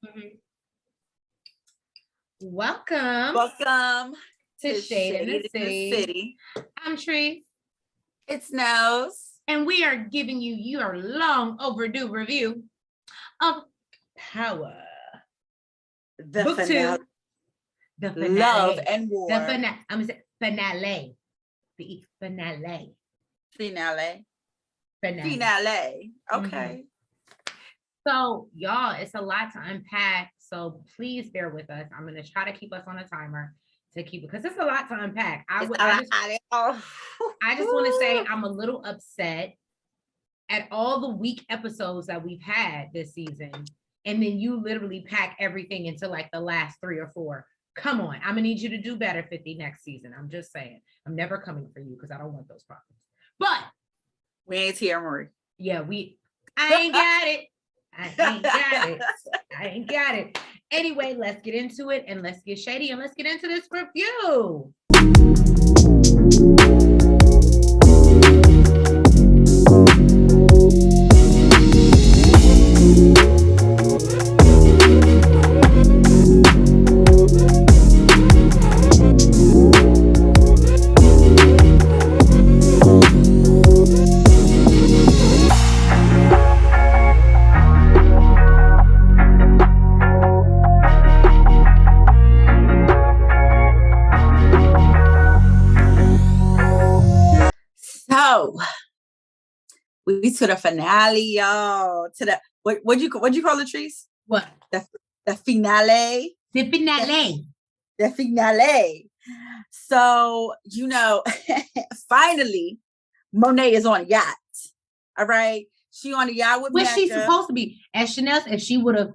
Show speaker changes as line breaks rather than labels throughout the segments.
Mhm. Welcome to Shade in the City. I'm Tree.
It's Nose.
And we are giving you your long overdue review of Power.
The
Book
finale.
2. The finale.
Love and War.
The finale. I'm going to say finale. The finale.
Finale.
Finale.
Finale. Okay.
Mm-hmm. So, y'all, it's a lot to unpack. So please bear with us. I'm going to try to keep us on a timer to keep it because it's a lot to unpack. I just want to say I'm a little upset at all the weak episodes that we've had this season. And then you literally pack everything into like the last 3 or 4. Come on. I'm going to need you to do better 50 next season. I'm just saying. I'm never coming for you because I don't want those problems. But
we ain't here, Marie.
Yeah, I ain't got it. I ain't got it. Anyway, let's get into it and let's get shady and let's get into this review.
So we to the finale, y'all. To the what'd you call it, Trees?
What?
The finale.
The finale.
The finale. So, finally, Monet is on a yacht. All right. She on a yacht with
Where
Mecca.
She's supposed to be. As Chanel said, she would have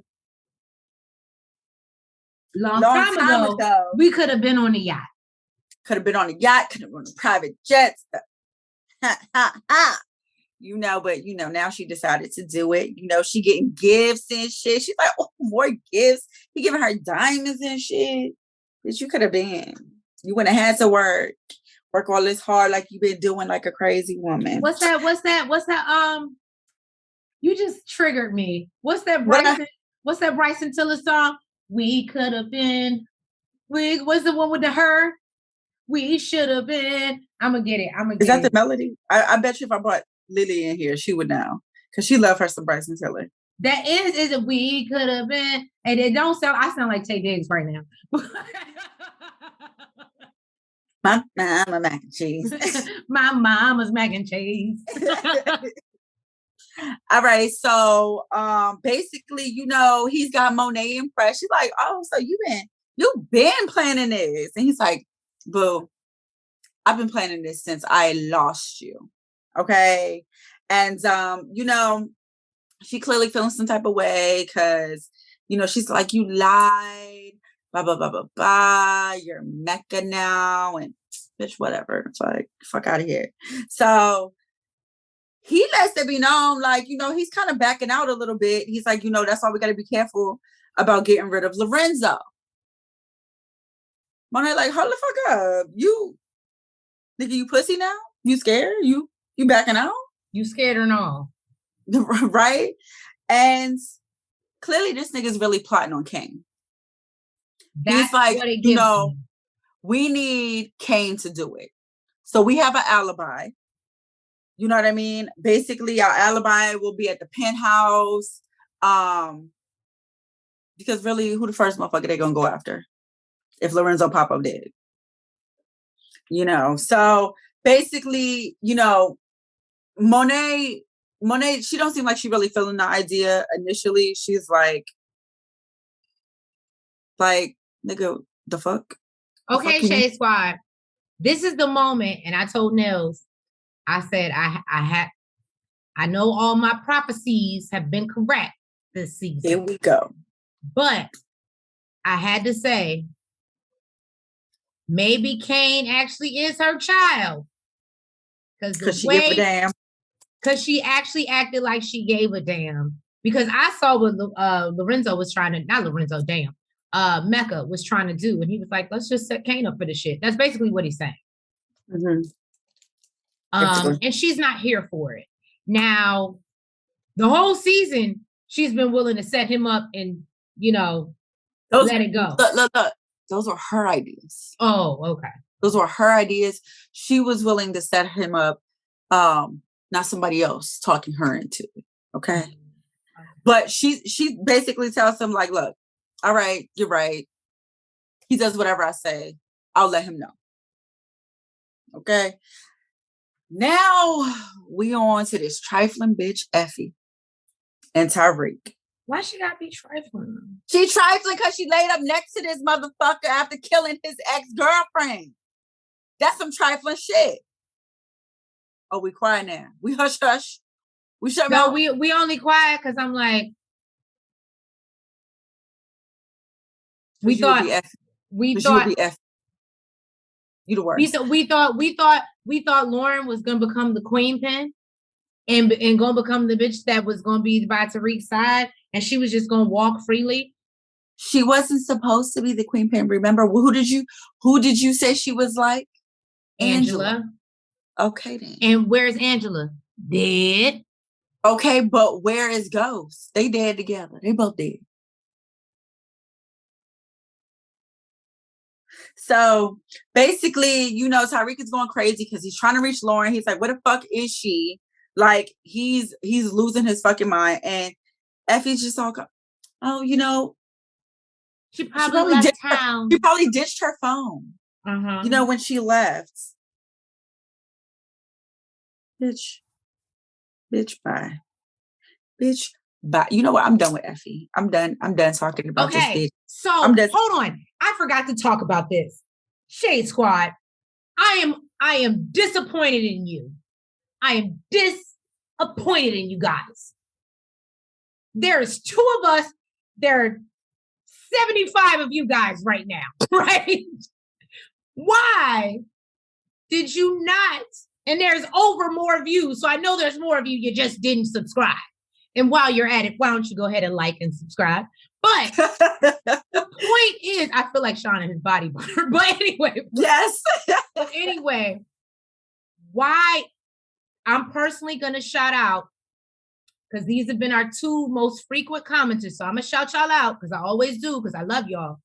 long time ago, we could have been on a yacht.
Could have been on a yacht, could have been on private jets. But now she decided to do it. She getting gifts and shit. She's like, oh, more gifts. He giving her diamonds and shit. Bitch, you could have been. You wouldn't have had to work all this hard like you've been doing like a crazy woman.
What's that? You just triggered me. What's that Bryson Tiller song? We could have been. What's the one with the her? We should have been. I'm gonna get it.
Is that the melody? I bet you if I brought Lily in here, she would know because she loved her some Bryson Tiller.
That is it. We could have been, and it don't sound. I sound like Tay Diggs right now.
My mama mac and cheese.
My mama's mac and cheese.
All right, so basically, he's got Monet impressed. She's like, oh, so you've been planning this, and he's like, boo, I've been planning this since I lost you. Okay. And, she clearly feeling some type of way because, she's like, you lied, blah, blah, blah, blah, blah. You're Mecca now. And bitch, whatever. It's like, fuck out of here. So he lets it be known, like, he's kind of backing out a little bit. He's like, that's why we got to be careful about getting rid of Lorenzo. Monet like, hold the fuck up. Nigga, you pussy now? You scared? You backing out?
You scared or no?
Right? And clearly this nigga's really plotting on Kane. He's like, we need Kane to do it. So we have an alibi. You know what I mean? Basically, our alibi will be at the penthouse. Because really, who the first motherfucker they gonna go after? If Lorenzo pop up dead. So basically, Monet, she don't seem like she really feeling the idea initially. She's like, nigga, the fuck?
Okay, Shade Squad. This is the moment, and I told Nels, I said, I know all my prophecies have been correct this season.
Here we go.
But I had to say, maybe Kane actually is her child. Because
she gave a damn.
Because she actually acted like she gave a damn. Because I saw what Lorenzo was trying to, not Lorenzo, damn. Mecca was trying to do. And he was like, let's just set Kane up for the shit. That's basically what he's saying.
Mm-hmm.
And she's not here for it. Now, the whole season, she's been willing to set him up and let it go.
Look. Those were her ideas.
Oh, okay.
Those were her ideas. She was willing to set him up, not somebody else talking her into it. Okay. But she basically tells him, like, look, all right, you're right. He does whatever I say. I'll let him know. Okay. Now we on to this trifling bitch, Effie and Tariq.
Why she gotta be trifling?
She trifling because she laid up next to this motherfucker after killing his ex-girlfriend. That's some trifling shit. Oh, we quiet now. We hush. We shut
No,
mouth.
we only quiet because I'm like, we thought
you the worst.
We thought Lauren was gonna become the queen pin and gonna become the bitch that was gonna be by Tariq's side, and she was just gonna walk freely.
She wasn't supposed to be the queen pin. Remember, who did you say she was like?
Angela.
Okay then.
And where's Angela? Dead.
Okay, but where is Ghost? They dead together. They both dead. So basically, Tariq is going crazy because he's trying to reach Lauren. He's like, "Where the fuck is she?" Like he's losing his fucking mind. And Effie's just all,
she probably left town.
She probably ditched her phone. When she left. Bitch, bye. Bitch, bye. You know what? I'm done with Effie. I'm done talking about this bitch.
So hold on. I forgot to talk about this. Shade Squad. I am disappointed in you. I am disappointed in you guys. There's 2 of us. There are 75 of you guys right now, right? Why did you not? And there's over more views, so I know there's more of you. You just didn't subscribe. And while you're at it, why don't you go ahead and like and subscribe? But the point is, I feel like Sean and his body butter. But anyway.
Yes.
Anyway, why I'm personally going to shout out, because these have been our 2 most frequent commenters. So I'm going to shout y'all out, because I always do, because I love y'all.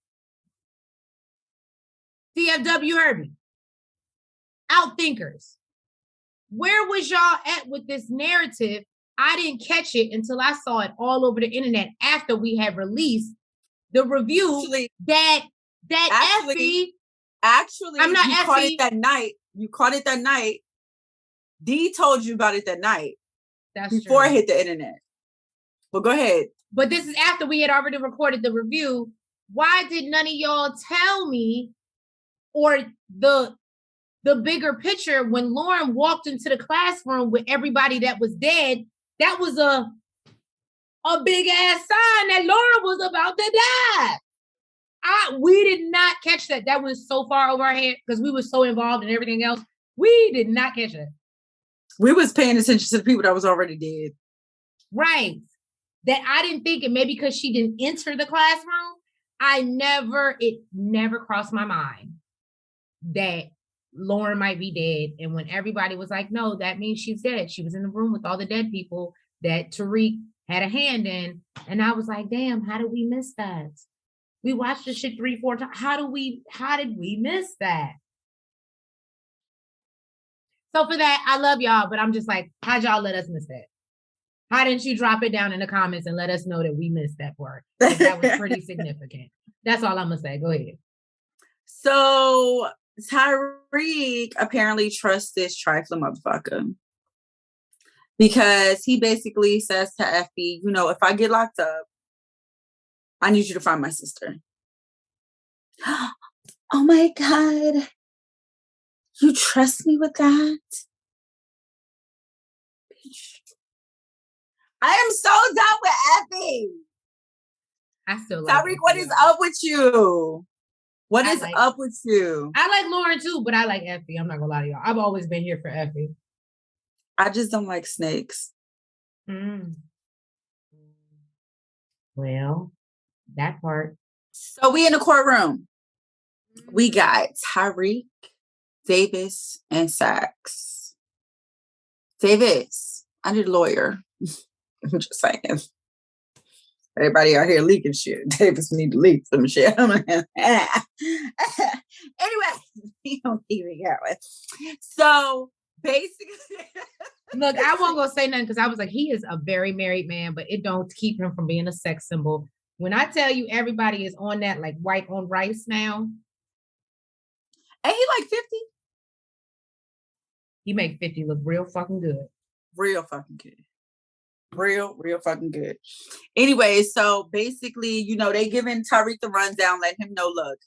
DFW Herbie. Outthinkers. Where was y'all at with this narrative? I didn't catch it until I saw it all over the internet after we had released the review that Effie.
Actually,
I'm not
you caught it that night. You caught it that night. D told you about it that night.
That's
before
true.
it hit the internet. But go ahead.
But this is after we had already recorded the review. Why did none of y'all tell me, or the bigger picture, when Lauren walked into the classroom with everybody that was dead? That was a big ass sign that Lauren was about to die. We did not catch that. That was so far over our head because we were so involved in everything else. We did not catch it.
We was paying attention to the people that was already dead.
Right. That I didn't think, and maybe because she didn't enter the classroom, it never crossed my mind that Lauren might be dead. And when everybody was like, no, that means she's dead. She was in the room with all the dead people that Tariq had a hand in. And I was like, damn, how did we miss that? We watched this shit 3-4 times. How did we miss that? So for that, I love y'all, but I'm just like, how'd y'all let us miss that? How didn't you drop it down in the comments and let us know that we missed that part? That was pretty significant. That's all I'm gonna say. Go ahead.
So Tariq apparently trusts this trifling motherfucker because he basically says to Effie, if I get locked up, I need you to find my sister. Oh my God. You trust me with that? I am so done with Effie.
I still like
Tariq, what is up with you? What is up with you?
I like Lauren too, but I like Effie. I'm not gonna lie to y'all. I've always been here for Effie.
I just don't like snakes.
Well, that part.
So we in the courtroom. We got Tariq, Davis, and Sachs. Davis, I need a lawyer. I'm just saying. Everybody out here leaking shit. Davis need to leak some shit. Anyway, we don't even go. So basically,
look, I won't go say nothing because I was like, he is a very married man, but it don't keep him from being a sex symbol. When I tell you everybody is on that like white on rice now.
And he like 50.
He make 50 look real fucking good.
Real fucking good. Real fucking good. Anyway, so basically, you know, they giving Tariq the rundown, letting him know, look,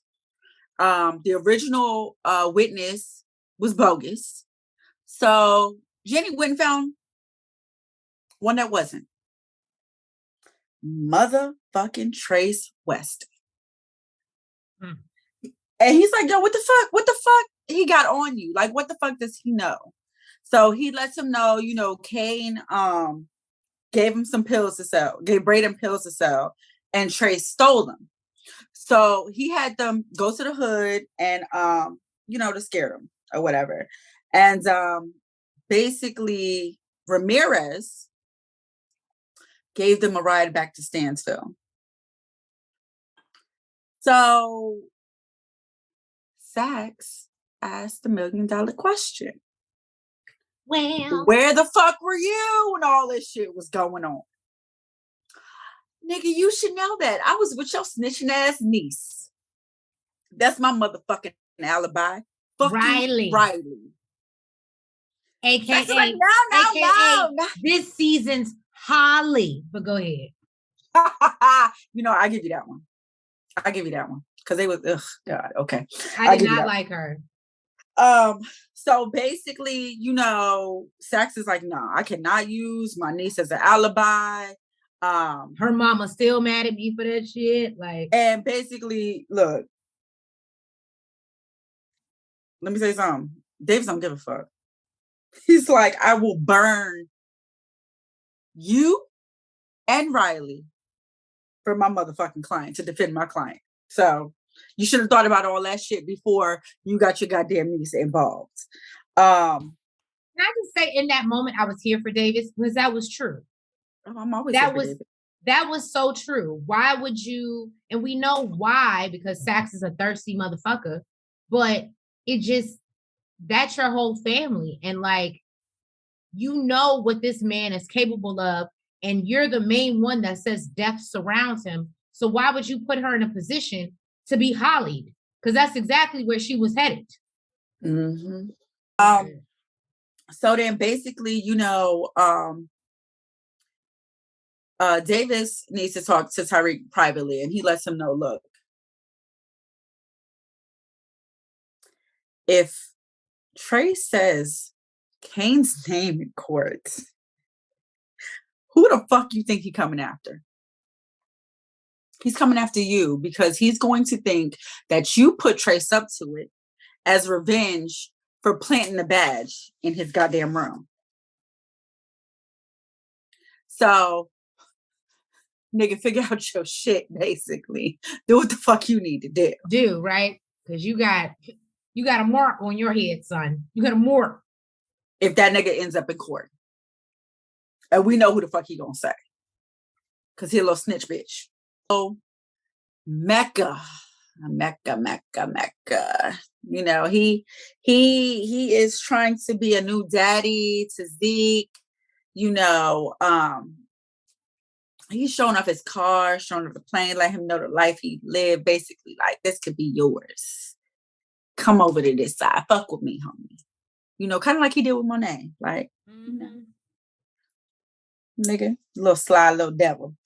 the original witness was bogus. So Jenny went and found one that wasn't. Motherfucking Trace West. And he's like, yo, what the fuck? What the fuck he got on you? Like, what the fuck does he know? So he lets him know, you know, Kane gave him some pills to sell, gave Brayden pills to sell, and Trace stole them. So he had them go to the hood and you know, to scare them or whatever. And basically Ramirez gave them a ride back to Stansville. So Saxe asked the $1 million question.
Well,
where the fuck were you when all this shit was going on? Nigga, you should know that. I was with your snitching ass niece. That's my motherfucking alibi. Fucking
Riley. AKA,
like, no.
This season's Holly. But go ahead.
You know, I give you that one. Because they was, God, okay.
I did not like her.
So basically, you know, Saxe is like, no, I cannot use my niece as an alibi.
Her mama still mad at me for that shit. Like,
and basically, look, let me say something. Davis don't give a fuck. He's like, I will burn you and Riley for my motherfucking client, to defend my client. So you should have thought about all that shit before you got your goddamn niece involved.
Can I just say, in that moment, I was here for Davis because that was true.
I'm always here for Davis.
That was so true. Why would you? And we know why, because Saxe is a thirsty motherfucker. But it just, that's your whole family, and like, you know what this man is capable of, and you're the main one that says death surrounds him. So why would you put her in a position to be hollied? Because that's exactly where she was headed.
Mm-hmm. So then basically, you know, Davis needs to talk to Tariq privately, and he lets him know, look, if Trace says Kane's name in court, who the fuck you think he's coming after? He's coming after you because he's going to think that you put Trace up to it as revenge for planting the badge in his goddamn room. So, nigga, figure out your shit, basically. Do what the fuck you need to do.
Right? Because you got a mark on your head, son. You got a mark.
If that nigga ends up in court. And we know who the fuck he gonna say. Because he a little snitch bitch. So, Mecca. You know, he is trying to be a new daddy to Zeke. You know, he's showing off his car, showing off the plane, let him know the life he lived. Basically, like, this could be yours. Come over to this side. Fuck with me, homie. You know, kind of like he did with Monet. Like, you know, nigga, little sly little devil.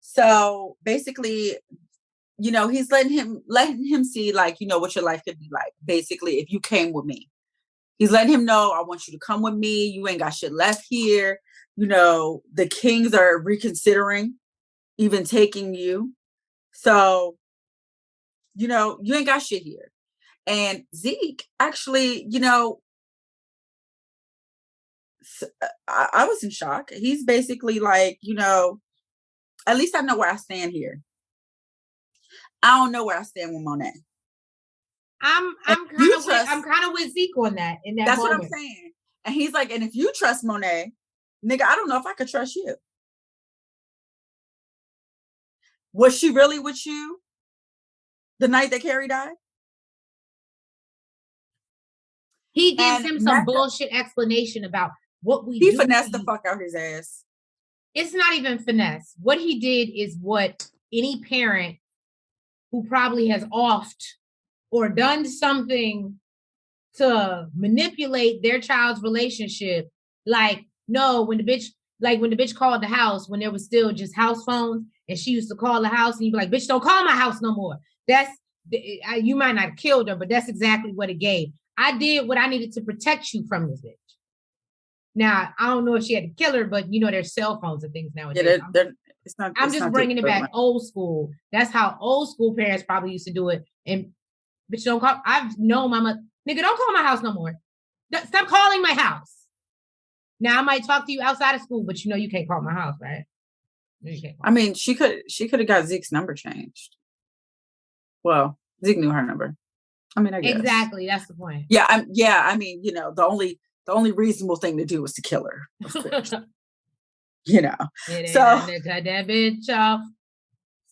So basically, you know, he's letting him see, like, you know, what your life could be like. Basically, if you came with me, he's letting him know, I want you to come with me. You ain't got shit left here. You know, the Kings are reconsidering even taking you. So, you know, you ain't got shit here. And Zeke, actually, you know, I was in shock. He's basically like, you know, at least I know where I stand here. I don't know where I stand with Monet.
I'm kind of with Zeke on that. In that
that's
moment.
What I'm saying. And he's like, and if you trust Monet, nigga, I don't know if I could trust you. Was she really with you the night that Carrie died?
He gives
And
him some
Mecca,
bullshit explanation about what we
he
do.
finessed the fuck out his ass.
It's not even finesse. What he did is what any parent who probably has offed or done something to manipulate their child's relationship. Like, no, when the bitch called the house when there was still just house phones, and she used to call the house, and you'd be like, bitch, don't call my house no more. That's, you might not have killed her, but that's exactly what it gave. I did what I needed to protect you from this bitch. Now, I don't know if she had to kill her, but there's cell phones and things nowadays.
Yeah,
I'm just bringing it back old school. That's how old school parents probably used to do it. And bitch, don't call. I've known my mother, nigga, don't call my house no more. Stop calling my house. Now I might talk to you outside of school, but you can't call my house, right?
I mean, she could have got Zeke's number changed. Well, Zeke knew her number. I mean, I guess.
Exactly, that's the point.
Yeah, I mean, the only reasonable thing to do was to kill her, of course. So
cut that bitch off.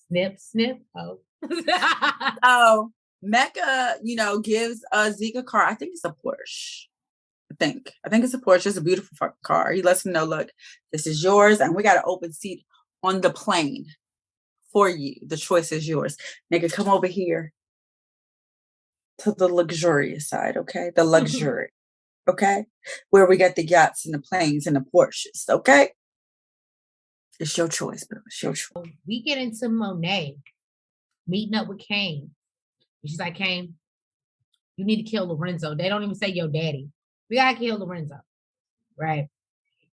Snip, snip. Oh.
So Mecca, gives Zeke a car. I think it's a Porsche. I think it's a Porsche. It's a beautiful fucking car. He lets him know, look, this is yours, and we got an open seat on the plane for you. The choice is yours. Nigga, come over here to the luxurious side, okay? The luxury, okay? Where we got the yachts and the planes and the Porsches, okay? It's your choice, bro. It's your choice.
We get into Monet meeting up with Kane. And she's like, Kane, you need to kill Lorenzo. They don't even say your daddy. We gotta kill Lorenzo, right?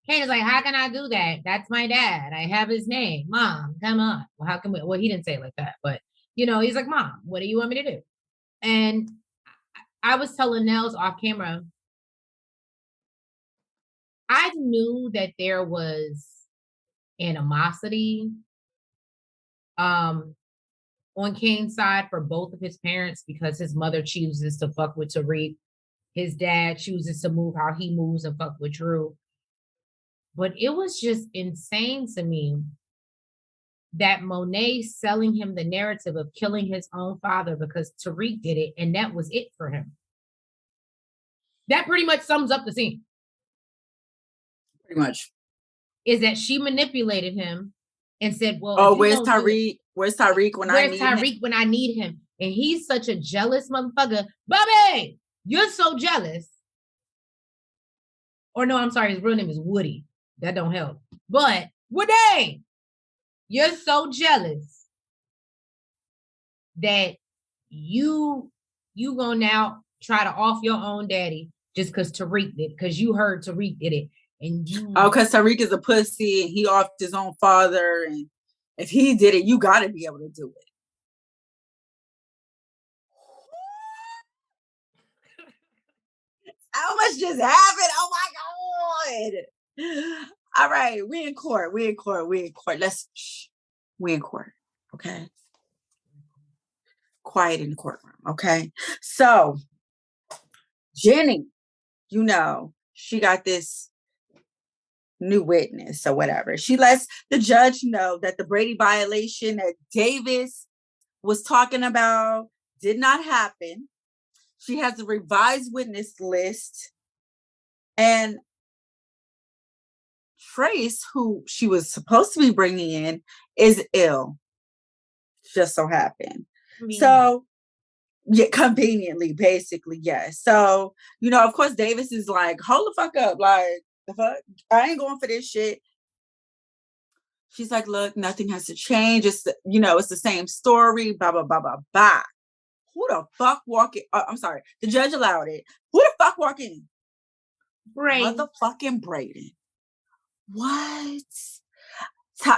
Kane is like, how can I do that? That's my dad. I have his name. Mom, come on. Well, how can we? Well, he didn't say it like that, but he's like, Mom, what do you want me to do? And I was telling Nels off camera, I knew that there was animosity on Kane's side for both of his parents, because his mother chooses to fuck with Tariq. His dad chooses to move how he moves and fuck with Drew. But it was just insane to me that Monet selling him the narrative of killing his own father because Tariq did it, and that was it for him. That pretty much sums up the scene.
Pretty much.
Is that she manipulated him and said, well,
oh, where's Tariq? Where's Tariq when I need him?
Where's Tariq when I need him? And he's such a jealous motherfucker. Bobby, you're so jealous. Or no, I'm sorry, his real name is Woody. That don't help. But Woody, you're so jealous that you gonna now try to off your own daddy just because Tariq did, because you heard Tariq did it. And you
because Tariq is a pussy and he offed his own father, and if he did it, you gotta be able to do it. How much just happened? Oh my God. All right, we in court. We in court. We in court. Okay. Quiet in the courtroom. Okay. So Jenny, she got this new witness or whatever. She lets the judge know that the Brady violation that Davis was talking about did not happen. She has a revised witness list, and Trace, who she was supposed to be bringing in, is ill. Just so happened. So, yeah, conveniently, basically, yes. So, of course, Davis is like, hold the fuck up. Like, the fuck? I ain't going for this shit. She's like, look, nothing has to change. It's, it's the same story, blah, blah, blah, blah, blah. Who the fuck walk in? I'm sorry. The judge allowed it. Who the fuck walk in?
Brayden.
Motherfucking Brayden. What?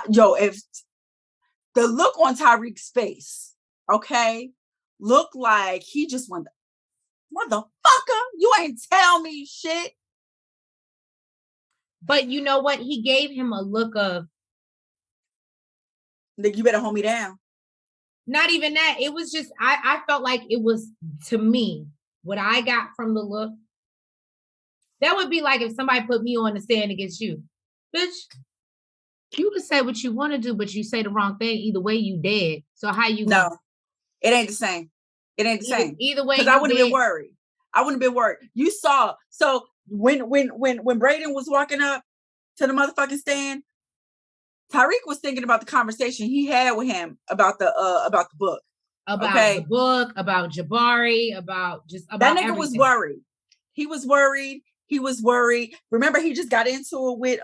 Yo, if the look on Tariq's face, okay, looked like he just went, motherfucker, you ain't tell me shit.
But you know what? He gave him a look of,
you better hold me down.
Not even that. It was just, I felt like it was, to me, what I got from the look, that would be like if somebody put me on the stand against you. Bitch, You can say what you want to do, but you say the wrong thing. Either way, you dead. So how you
No,
going?
it ain't the same. It ain't the same.
Either way,
Because I wouldn't have been worried. I wouldn't have been worried. You saw. So when Brayden was walking up to the motherfucking stand, Tariq was thinking about the conversation he had with him about the book.
About the book, about Jabari, about
that nigga
everything.
was worried. He was worried. He was worried. Remember, he just got into it with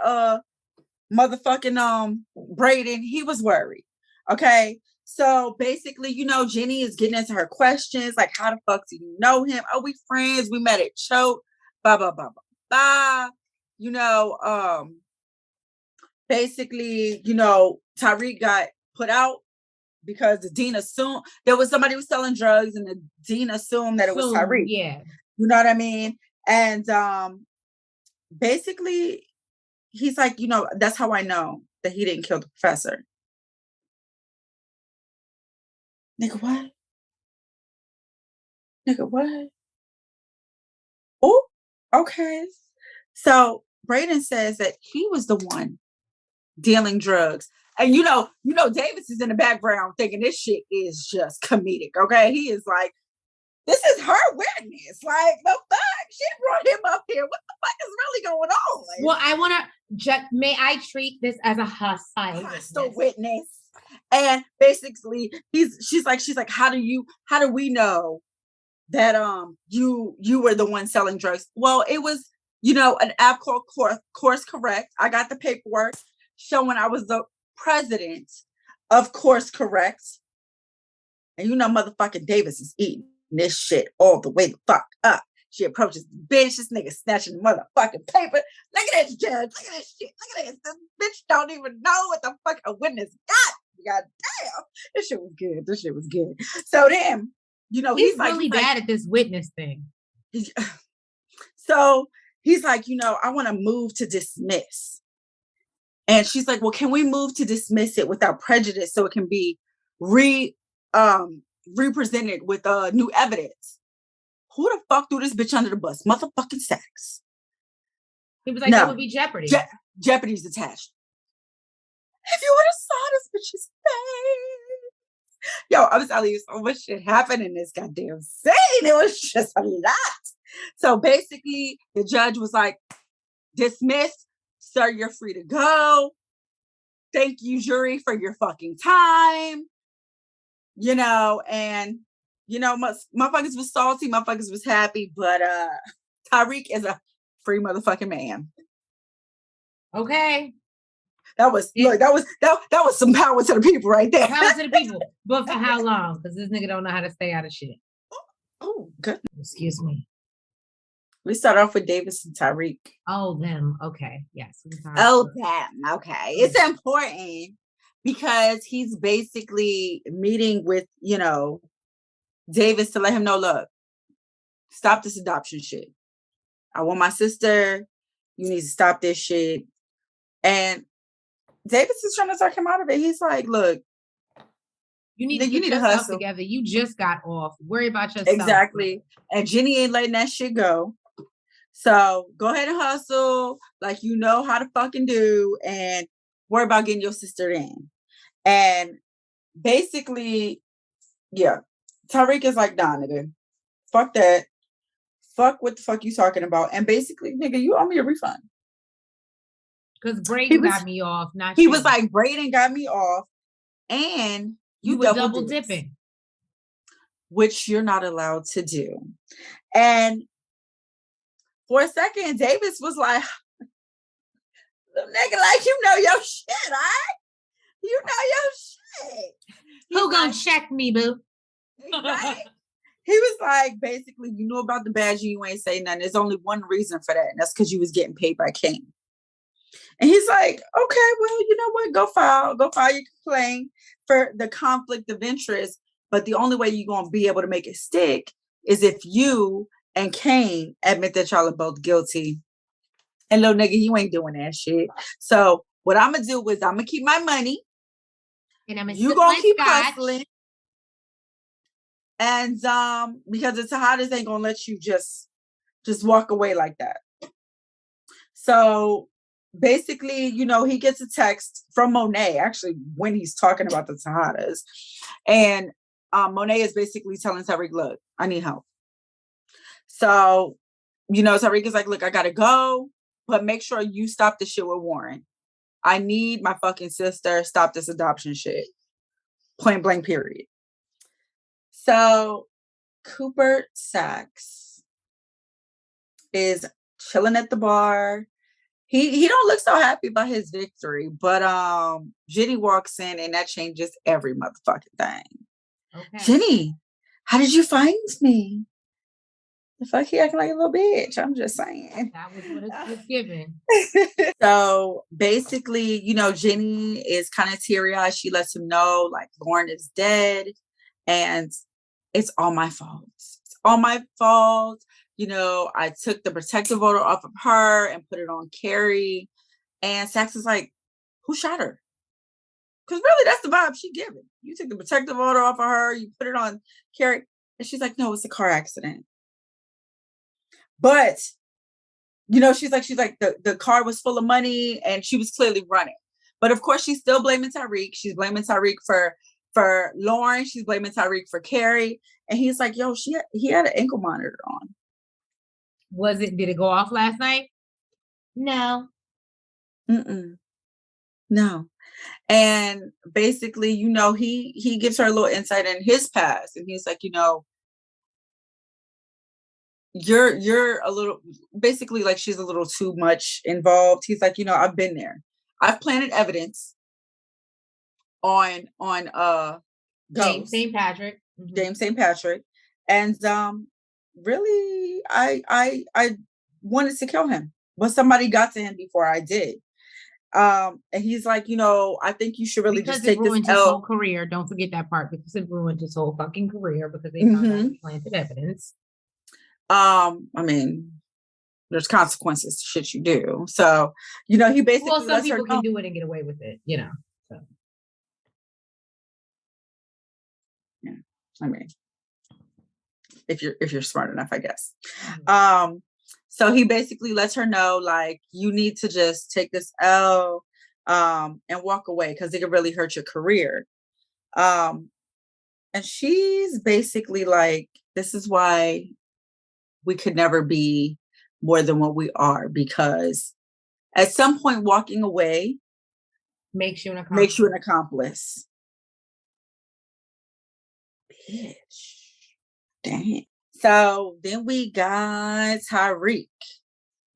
motherfucking Brayden. He was worried. Okay. So basically, you know, Jenny is getting into her questions, like, how the fuck do you know him? Oh, we friends. We met at Choke. Blah, blah, blah, blah, blah. You know, basically, you know, Tariq got put out because the dean assumed there was somebody who was selling drugs, and the dean assumed that it was Tariq.
Yeah.
You know what I mean? And basically, he's like, you know, that's how I know that he didn't kill the professor. Nigga, what? Nigga, what? Oh, okay. So Brayden says that he was the one dealing drugs. And you know, Davis is in the background thinking this shit is just comedic. Okay. He is like, this is her witness. Like, the fuck? She brought him up here. What the fuck is really going on?
Well, I want to, may I treat this as a hostile
witness? And basically, she's like, how do we know that you were the one selling drugs? Well, it was, you know, an app called Course Correct. I got the paperwork showing I was the president of Course Correct. And you know, motherfucking Davis is eating this shit all the way the fuck up. She approaches the bench. This nigga snatching the motherfucking paper. Look at this judge. Look at this shit. Look at this. This bitch don't even know what the fuck a witness got. God damn. This shit was good. This shit was good. So then, you know,
he's really bad at this witness thing.
So he's like, you know, I want to move to dismiss. And she's like, well, can we move to dismiss it without prejudice so it can be represented with new evidence? Who the fuck threw this bitch under the bus? Motherfucking Sachs.
He was like, that would be jeopardy.
Jeopardy's attached. If you would have saw this bitch's face. Yo, I'm telling you, so much shit happened in this goddamn scene. It was just a lot. So basically, the judge was like, dismissed. Sir, you're free to go. Thank you, jury, for your fucking time. You know, and, you know, motherfuckers was salty, motherfuckers was happy, but Tariq is a free motherfucking man.
Okay.
That was some power to the people right there.
Power to the people. But for how long? Because this nigga don't know how to stay out of shit.
Oh, goodness.
Excuse me.
We start off with Davis and Tariq.
Oh, them. Okay. Yes.
Oh, them. Okay. It's important because he's basically meeting with, you know, Davis to let him know, look, stop this adoption shit. I want my sister. You need to stop this shit. And Davis is trying to talk him out of it. He's like, look,
you need to get yourself together. You just got off. Worry about yourself.
Exactly. And Jenny ain't letting that shit go. So go ahead and hustle like you know how to fucking do and worry about getting your sister in. And basically, yeah, Tariq is like, nah, nigga, fuck that. Fuck what the fuck you talking about. And basically, nigga, you owe me a refund.
Because Brayden got me off.
He was like, Brayden got me off. And you
were double dipping.
Which you're not allowed to do. And for a second, Davis was like, nigga, like, you know your shit, all right? You know your shit.
Who gonna check me, boo?
Right? He was like, basically, you know about the badge, you ain't say nothing. There's only one reason for that, and that's because you was getting paid by Kane. And he's like, okay, well, you know what? Go file your complaint for the conflict of interest. But the only way you're gonna be able to make it stick is if you and Kane admit that y'all are both guilty. And little nigga, you ain't doing that shit. So what I'm gonna do is I'm gonna keep my money.
And I'm
gonna keep hustling. And because the Tejadas ain't gonna let you just walk away like that. So basically, you know, he gets a text from Monet, actually, when he's talking about the Tejadas. And Monet is basically telling Tariq, look, I need help. So, you know, Tariq is like, look, I gotta go, but make sure you stop the shit with Warren. I need my fucking sister. Stop this adoption shit. Point blank, period. So Cooper Sachs is chilling at the bar. He don't look so happy about his victory, but Jenny walks in and that changes every motherfucking thing. Okay. Jenny, how did you find me? The fuck, he acting like a little bitch. I'm just saying.
That was what it was given.
So basically, you know, Jenny is kind of teary-eyed. She lets him know, like, Lauren is dead, and it's all my fault. It's all my fault. You know, I took the protective order off of her and put it on Carrie. And Sax is like, who shot her? Because really, that's the vibe she giving. You took the protective order off of her, you put it on Carrie. And she's like, no, it's a car accident. But, you know, she's like, the car was full of money and she was clearly running. But of course, she's still blaming Tariq. She's blaming Tariq for Lauren. She's blaming Tariq for Carrie. And he's like, yo, he had an ankle monitor on.
Did it go off last night? No.
No. And basically, you know, he gives her a little insight in his past. And he's like, you know, you're a little, basically, like, she's a little too much involved. He's like, you know, I've been there. I've planted evidence on
James St. Patrick.
Mm-hmm. James St. Patrick. And really, I wanted to kill him, but somebody got to him before I did. And he's like, you know, I think you should really just take this
his whole career. Don't forget that part, because it ruined his whole fucking career because they found out he planted evidence.
I mean, there's consequences to shit you do. So, you know, he basically
some people can do it and get away with it, you know. So.
Yeah, I mean, if you're smart enough, I guess. Mm-hmm. So he basically lets her know, like, you need to just take this L and walk away because it could really hurt your career. And she's basically like, this is why we could never be more than what we are, because at some point walking away
makes you an
accomplice. Bitch. Damn. So then we got Tariq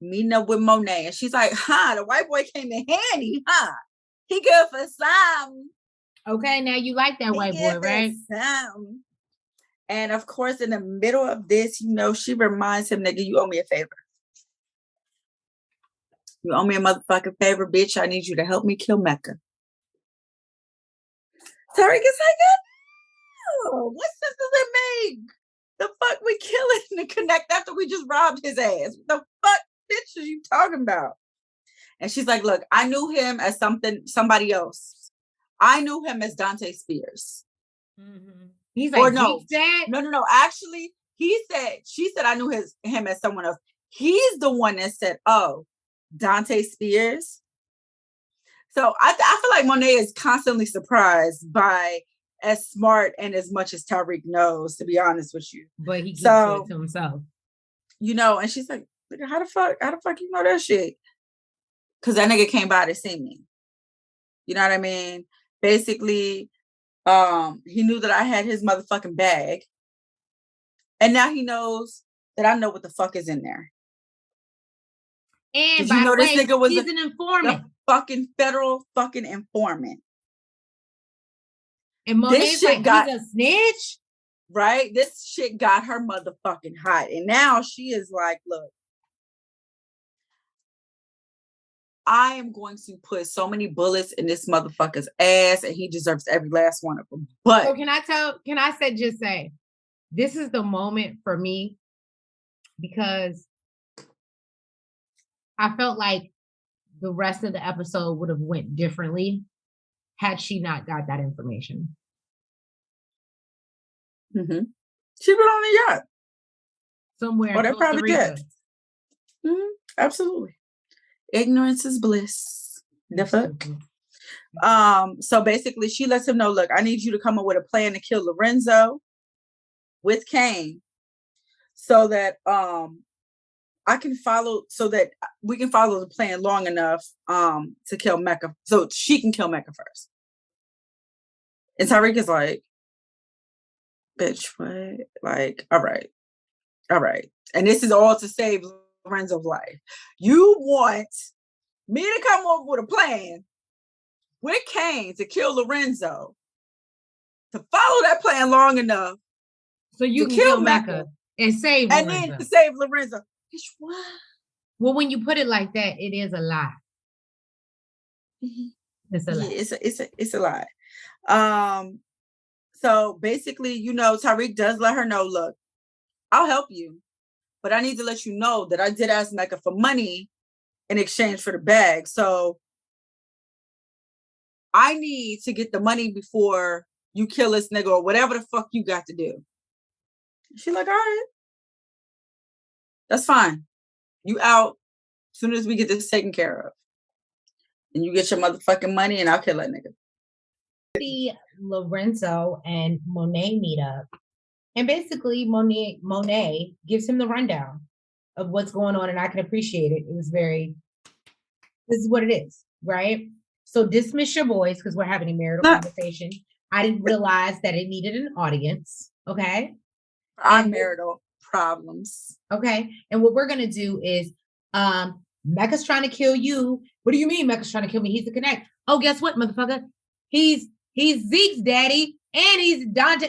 meeting up with Monet, and she's like, the white boy came in handy, he good for some.
Okay, now you like that white boy, right?
Some. And of course, in the middle of this, you know, she reminds him, nigga, you owe me a favor. You owe me a motherfucking favor, bitch. I need you to help me kill Mecca. Tariq is like, what sense does it make? The fuck we killing to connect after we just robbed his ass? What the fuck, bitch, are you talking about? And she's like, look, I knew him as somebody else. I knew him as Dante Spears.
Mm-hmm. He's like,
no. Actually, she said I knew him as someone else. He's the one that said, oh, Dante Spears. So I feel like Monet is constantly surprised by as smart and as much as Tariq knows, to be honest with you.
But he keeps it to himself.
You know, and she's like, how the fuck you know that shit? Because that nigga came by to see me. You know what I mean? Basically, he knew that I had his motherfucking bag. And now he knows that I know what the fuck is in there.
And did you know this nigga was an informant?
Fucking federal fucking informant.
And Monet's like, he's a snitch?
Right? This shit got her motherfucking hot. And now she is like, look, I am going to put so many bullets in this motherfucker's ass, and he deserves every last one of them. But
so can I say, this is the moment for me, because I felt like the rest of the episode would have went differently had she not got that information.
Mm-hmm. She been on a yacht
somewhere.
Or that private jet. Mm-hmm. Absolutely. Ignorance is bliss. The fuck?
Stupid.
So basically she lets him know, look, I need you to come up with a plan to kill Lorenzo with Kane so that I can follow, so that we can follow the plan long enough to kill Mecca, so she can kill Mecca first. And Tariq is like, bitch, what? Like, all right. And this is all to save Lorenzo's life. You want me to come up with a plan with Kane to kill Lorenzo, to follow that plan long enough
so you can kill Mecca and save
and
Lorenzo.
then to save Lorenzo. Bitch, what?
Well, when you put it like that, it is a lie. It's a lie.
Yeah, it's a lie. So basically, Tariq does let her know, look, I'll help you, but I need to let you know that I did ask Mecca for money in exchange for the bag. So I need to get the money before you kill this nigga or whatever the fuck you got to do. She's like, all right, that's fine. You out as soon as we get this taken care of. And you get your motherfucking money and I'll kill that nigga.
See Lorenzo and Monet meet up. And basically Monet gives him the rundown of what's going on, and I can appreciate it. It was this is what it is, right? So dismiss your boys because we're having a marital conversation. I didn't realize that it needed an audience, okay?
Our marital problems.
Okay, and what we're gonna do is Mecca's trying to kill you. What do you mean Mecca's trying to kill me? He's the connect. Oh, guess what, motherfucker? He's Zeke's daddy, and he's Dante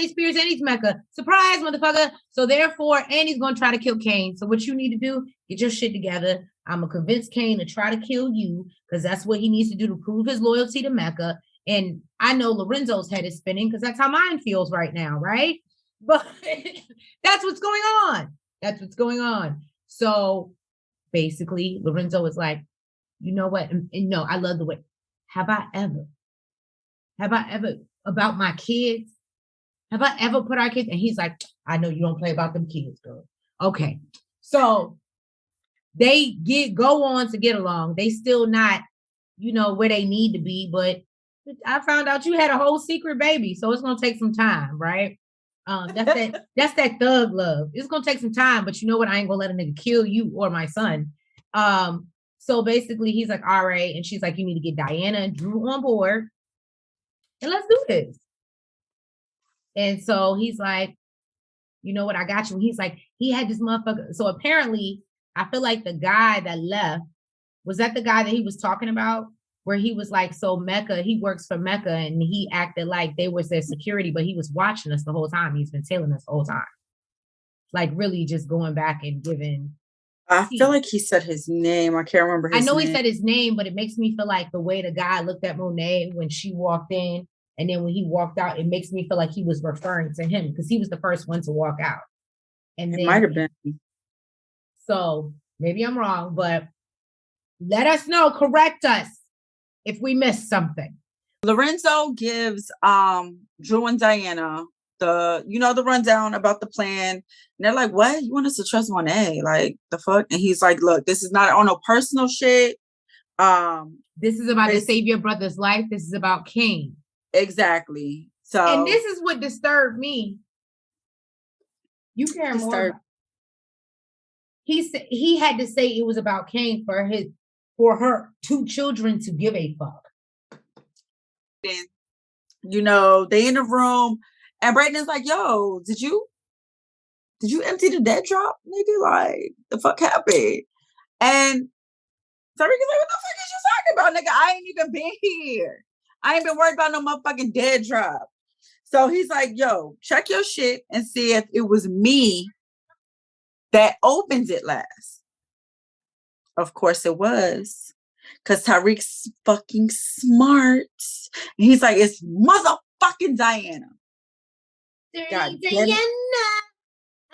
Spears, and he's Mecca. Surprise, motherfucker. So therefore, and he's gonna try to kill Kane. So what you need to do, get your shit together. I'm gonna convince Kane to try to kill you, because that's what he needs to do to prove his loyalty to Mecca. And I know Lorenzo's head is spinning because that's how mine feels right now, right? But that's what's going on. So basically, Lorenzo is like, you know what? And no, I love the way. Have I ever about my kids? Have I ever put our kids? And he's like, I know you don't play about them kids, girl. Okay. So they go on to get along. They still not, where they need to be, but I found out you had a whole secret baby. So it's gonna take some time, right? That's that thug love. It's gonna take some time, but you know what? I ain't gonna let a nigga kill you or my son. So basically he's like, all right, and she's like, you need to get Diana and Drew on board, and let's do this. And so he's like, you know what? I got you. He's like, he had this motherfucker. So apparently, I feel like the guy that left, was that the guy that he was talking about? Where he was like, so Mecca, he works for Mecca, and he acted like they was their security, but he was watching us the whole time. He's been tailing us the whole time. Like really just going back and giving.
I feel like he said his name. I can't remember his name.
I know he said his name, but it makes me feel like the way the guy looked at Monet when she walked in, and then when he walked out, it makes me feel like he was referring to him because he was the first one to walk out. And
it might have been.
So maybe I'm wrong, but let us know, correct us if we missed something.
Lorenzo gives Drew and Diana the rundown about the plan. And they're like, what? You want us to trust Monet? Like, the fuck? And he's like, look, this is not on no personal shit.
This is about to save your brother's life. This is about Kane.
Exactly. So,
and this is what disturbed me. You care more about, he had to say it was about Kane for her 2 children to give a fuck.
And, they in the room, and Brayden's like, yo, did you empty the dead drop, nigga? Like, the fuck happened? And Tariq is like, what the fuck is you talking about, nigga? I ain't even been here. I ain't been worried about no motherfucking dead drop. So he's like, yo, check your shit and see if it was me that opened it last. Of course it was. Because Tariq's fucking smart. And he's like, it's motherfucking Diana. God Diana.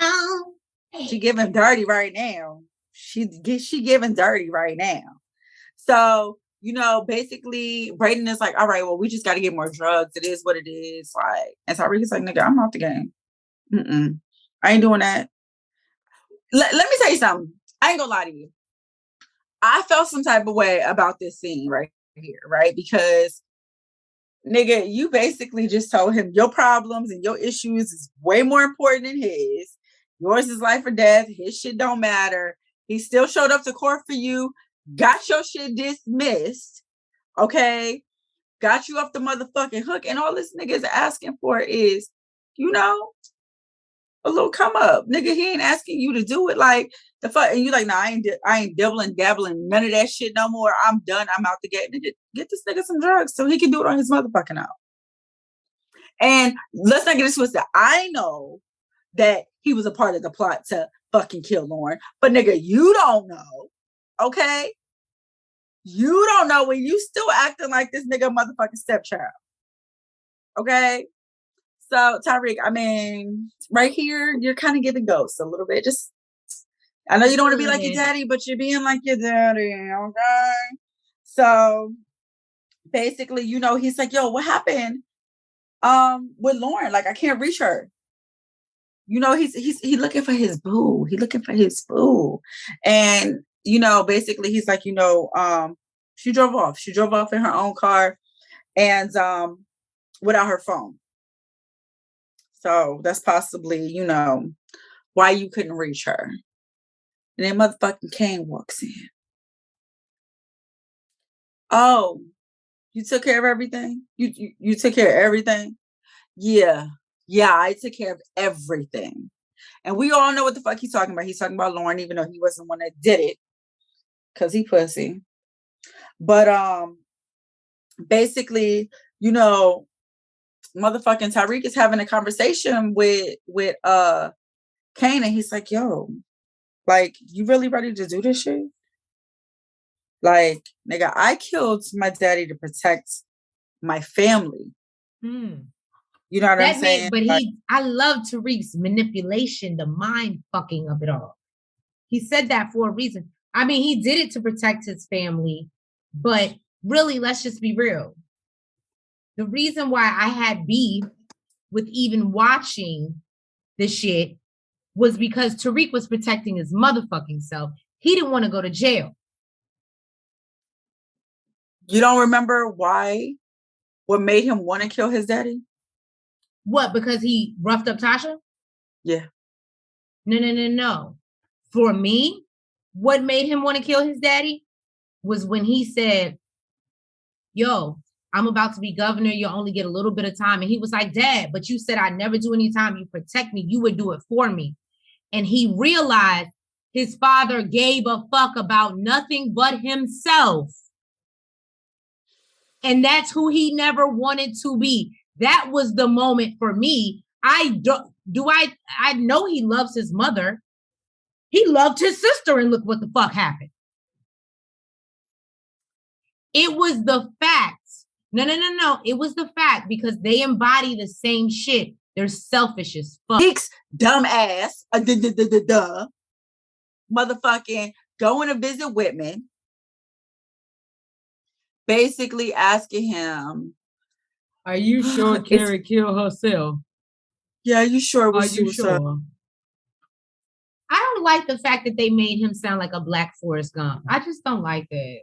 Oh. She giving dirty right now. She giving dirty right now. So, basically Brayden is like, all right, well, we just got to get more drugs. It is what it is. Like, and Tariq is like, nigga, I'm out the game. I ain't doing that. Let me tell you something. I ain't gonna lie to you. I felt some type of way about this scene right here, right? Because nigga, you basically just told him your problems and your issues is way more important than his. Yours is life or death. His shit don't matter. He still showed up to court for you, got your shit dismissed, okay? Got you off the motherfucking hook, and all this nigga is asking for is, you know, a little come up. Nigga, he ain't asking you to do it like the fuck. And you like, nah, I ain't dibbling, dabbling, none of that shit no more. I'm done. I'm out the gate. Nigga, get this nigga some drugs so he can do it on his motherfucking own. And let's not get it twisted. I know that he was a part of the plot to fucking kill Lauren, but nigga, you don't know. Okay? You don't know when you still acting like this nigga motherfucking stepchild. Okay? So Tariq, I mean, right here, you're kind of giving ghosts a little bit. Just, I know you don't want to be like your daddy, but you're being like your daddy. Okay? So basically, you know, he's like, yo, what happened with Lauren? Like, I can't reach her. You know, he's looking for his boo. He looking for his boo. And, you know, basically he's like, you know, she drove off. She drove off in her own car and without her phone. So that's possibly, you know, why you couldn't reach her. And then motherfucking Kane walks in. Oh, you took care of everything? You took care of everything? Yeah. Yeah, I took care of everything. And we all know what the fuck he's talking about. He's talking about Lauren, even though he wasn't the one that did it. Cause he pussy. But basically, you know, motherfucking Tariq is having a conversation with Kane, and he's like, yo, like, you really ready to do this shit? Like, nigga, I killed my daddy to protect my family. You know what I'm saying?
But I love Tariq's manipulation, the mind fucking of it all. He said that for a reason. I mean, he did it to protect his family, but really, let's just be real. The reason why I had beef with even watching the shit was because Tariq was protecting his motherfucking self. He didn't want to go to jail.
You don't remember why? What made him want to kill his daddy?
What? Because he roughed up Tasha?
Yeah.
No. For me, what made him want to kill his daddy was when he said, yo, I'm about to be governor. You only get a little bit of time. And he was like, Dad, but you said I never do any time. You protect me. You would do it for me. And he realized his father gave a fuck about nothing but himself. And that's who he never wanted to be. That was the moment for me. I know he loves his mother. He loved his sister, and look what the fuck happened. It was the facts. No. It was the fact because they embody the same shit. They're selfish as fuck.
Zeke's dumb ass, motherfucking going to visit Whitman, basically asking him,
are you sure Carrie killed herself?
Yeah, you sure it was suicide?
Sure? I don't like the fact that they made him sound like a Black Forrest Gump. I just don't like that.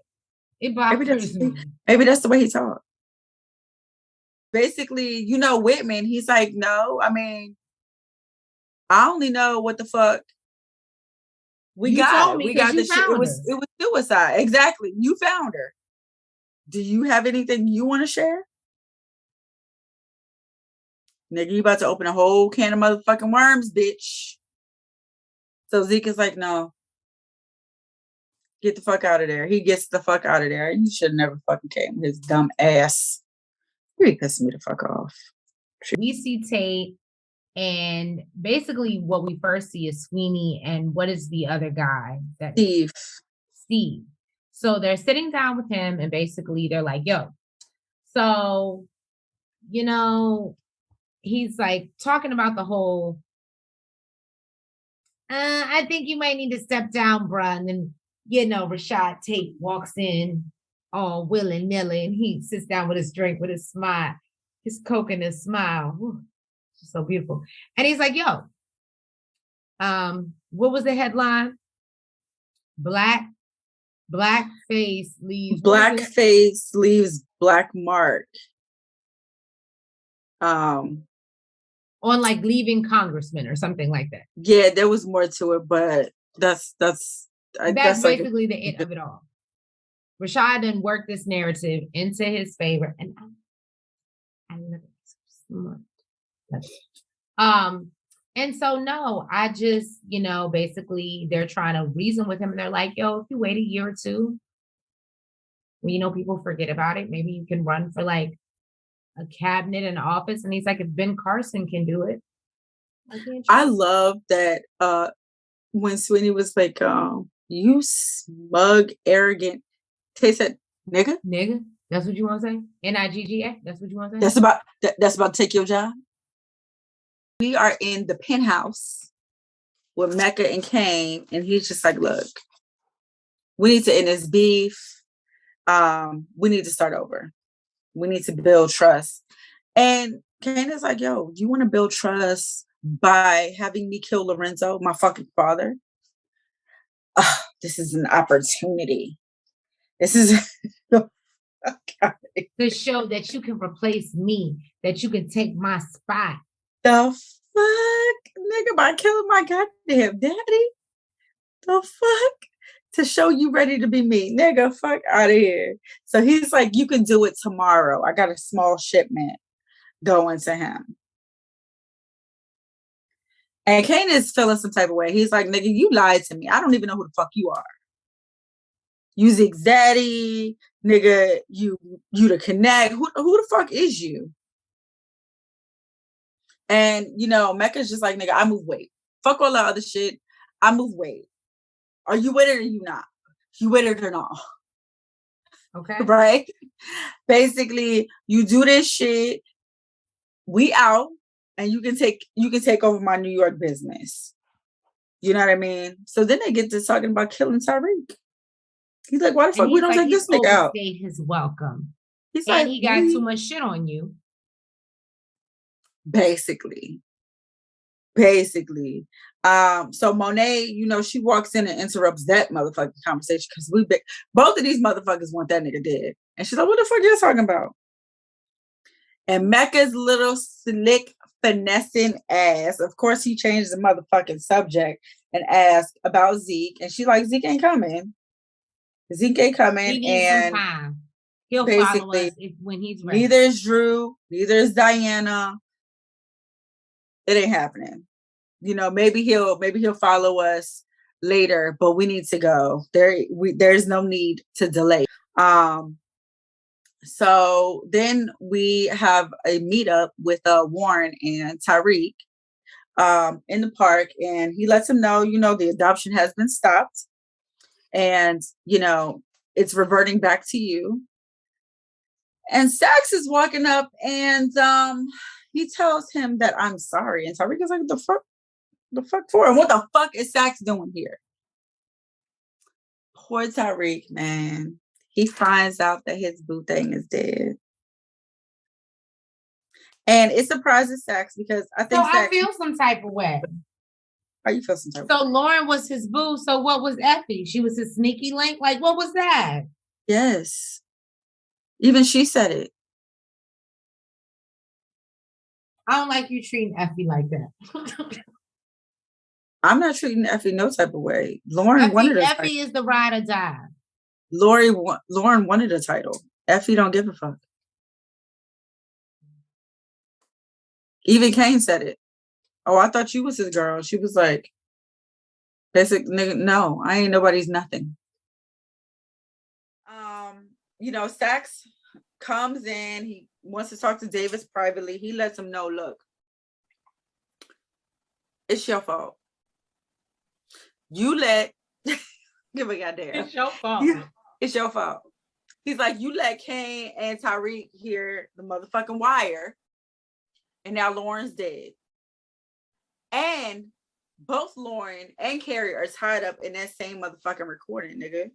It bothers me.
Maybe that's the way he talks. Basically, you know, Whitman, he's like, no, I mean, I only know what the fuck we got. We got the shit. It was suicide. Exactly. You found her. Do you have anything you want to share? Nigga, you about to open a whole can of motherfucking worms, bitch. So Zeke is like, no. Get the fuck out of there. He gets the fuck out of there. He should never fucking came. His dumb ass. He pissing me the fuck off.
We see Tate, and basically what we first see is Sweeney, and what is the other guy? Steve. So they're sitting down with him, and basically they're like, yo, so, you know, he's like talking about the whole, I think you might need to step down, bruh. And then, you know, Rashad Tate walks in all willy-nilly, and he sits down with his drink, with his smile, his Coke and his smile. Whew, just so beautiful. And he's like, yo, what was the headline? Black Blackface leaves.
Blackface leaves black mark.
On like leaving congressman or something like that.
Yeah, there was more to it, but that's
basically the it of it all. Rashad done worked this narrative into his favor, and I love it so much. And so no, I just, basically they're trying to reason with him, and they're like, yo, if you wait a year or two, when people forget about it, maybe you can run for like a cabinet in office. And he's like, if Ben Carson can do it,
I love that when Sweeney was like, you smug, arrogant, Tay said, nigga.
That's what you want to say? Nigga, that's what you want to say?
That's about to take your job. We are in the penthouse with Mecca and Kane, and he's just like, look, we need to end this beef. We need to start over. We need to build trust. And Kane is like, yo, you want to build trust by having me kill Lorenzo, my fucking father? This is an opportunity. This is
to show that you can replace me, that you can take my spot.
The fuck, nigga, by killing my goddamn daddy? The fuck? To show you ready to be me, nigga, fuck out of here. So he's like, you can do it tomorrow. I got a small shipment going to him. And Kane is feeling some type of way. He's like, nigga, you lied to me. I don't even know who the fuck you are. You Zeke's daddy, nigga, you to connect. Who the fuck is you? And, Mecca's just like, nigga, I move weight. Fuck all that other shit. I move weight. Are you with it or you not? You with it or not?
Okay.
Right? Basically, you do this shit. We out, and you can take over my New York business. You know what I mean? So then they get to talking about killing Tariq. He's like, why the fuck we don't take this nigga out?
His welcome.
He's
and
like,
he got too much shit on you.
Basically. So Monet, she walks in and interrupts that motherfucking conversation because both of these motherfuckers want that nigga dead. And she's like, what the fuck you talking about? And Mecca's little slick finessing ass, of course, he changed the motherfucking subject and asked about Zeke. And she's like, Zeke ain't coming. Zeke ain't coming.
He needs some time. He'll follow us when he's ready.
Neither is Drew. Neither is Diana. It ain't happening. Maybe he'll follow us later, but we need to go. There's no need to delay. So then we have a meetup with Warren and Tariq in the park, and he lets him know, the adoption has been stopped, and it's reverting back to you. And Sax is walking up, and he tells him that I'm sorry, and Tariq is like, the fuck for? And what the fuck is Sax doing here? Poor Tariq, man. He finds out that his boo thing is dead. And it surprises Sax because I think
I feel some type of way.
How you feel some type of
way?
So
Lauren was his boo. So what was Effie? She was his sneaky link? Like, what was that?
Yes. Even she said it.
I don't like you treating Effie like that.
I'm not treating Effie no type of way. Lauren wanted a title.
Effie is the ride or die.
Lauren wanted a title. Effie don't give a fuck. Even Kane said it. Oh, I thought you was his girl. She was like, basic nigga, no, I ain't nobody's nothing. Sax comes in. He wants to talk to Davis privately. He lets him know, look, it's your fault. You let give a goddamn.
It's your fault.
It's your fault. He's like, you let Kane and Tariq hear the motherfucking wire, and now Lauren's dead. And both Lauren and Carrie are tied up in that same motherfucking recording, nigga.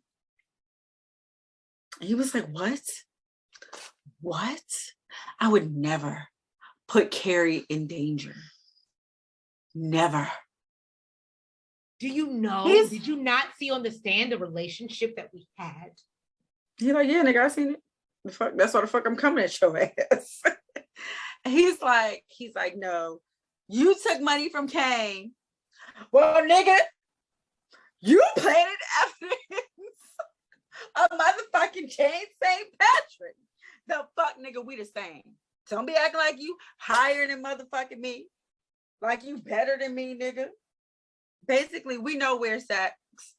And he was like, what? What? I would never put Carrie in danger. Never.
Do you know? Did you not see on the stand the relationship that we had?
He's like, yeah, nigga, I seen it. The fuck, that's why the fuck I'm coming at your ass. he's like, no, you took money from Kane. Well, nigga, you planted evidence of motherfucking Kane St. Patrick. The fuck, nigga, we the same. Don't be acting like you higher than motherfucking me. Like you better than me, nigga. Basically, we know where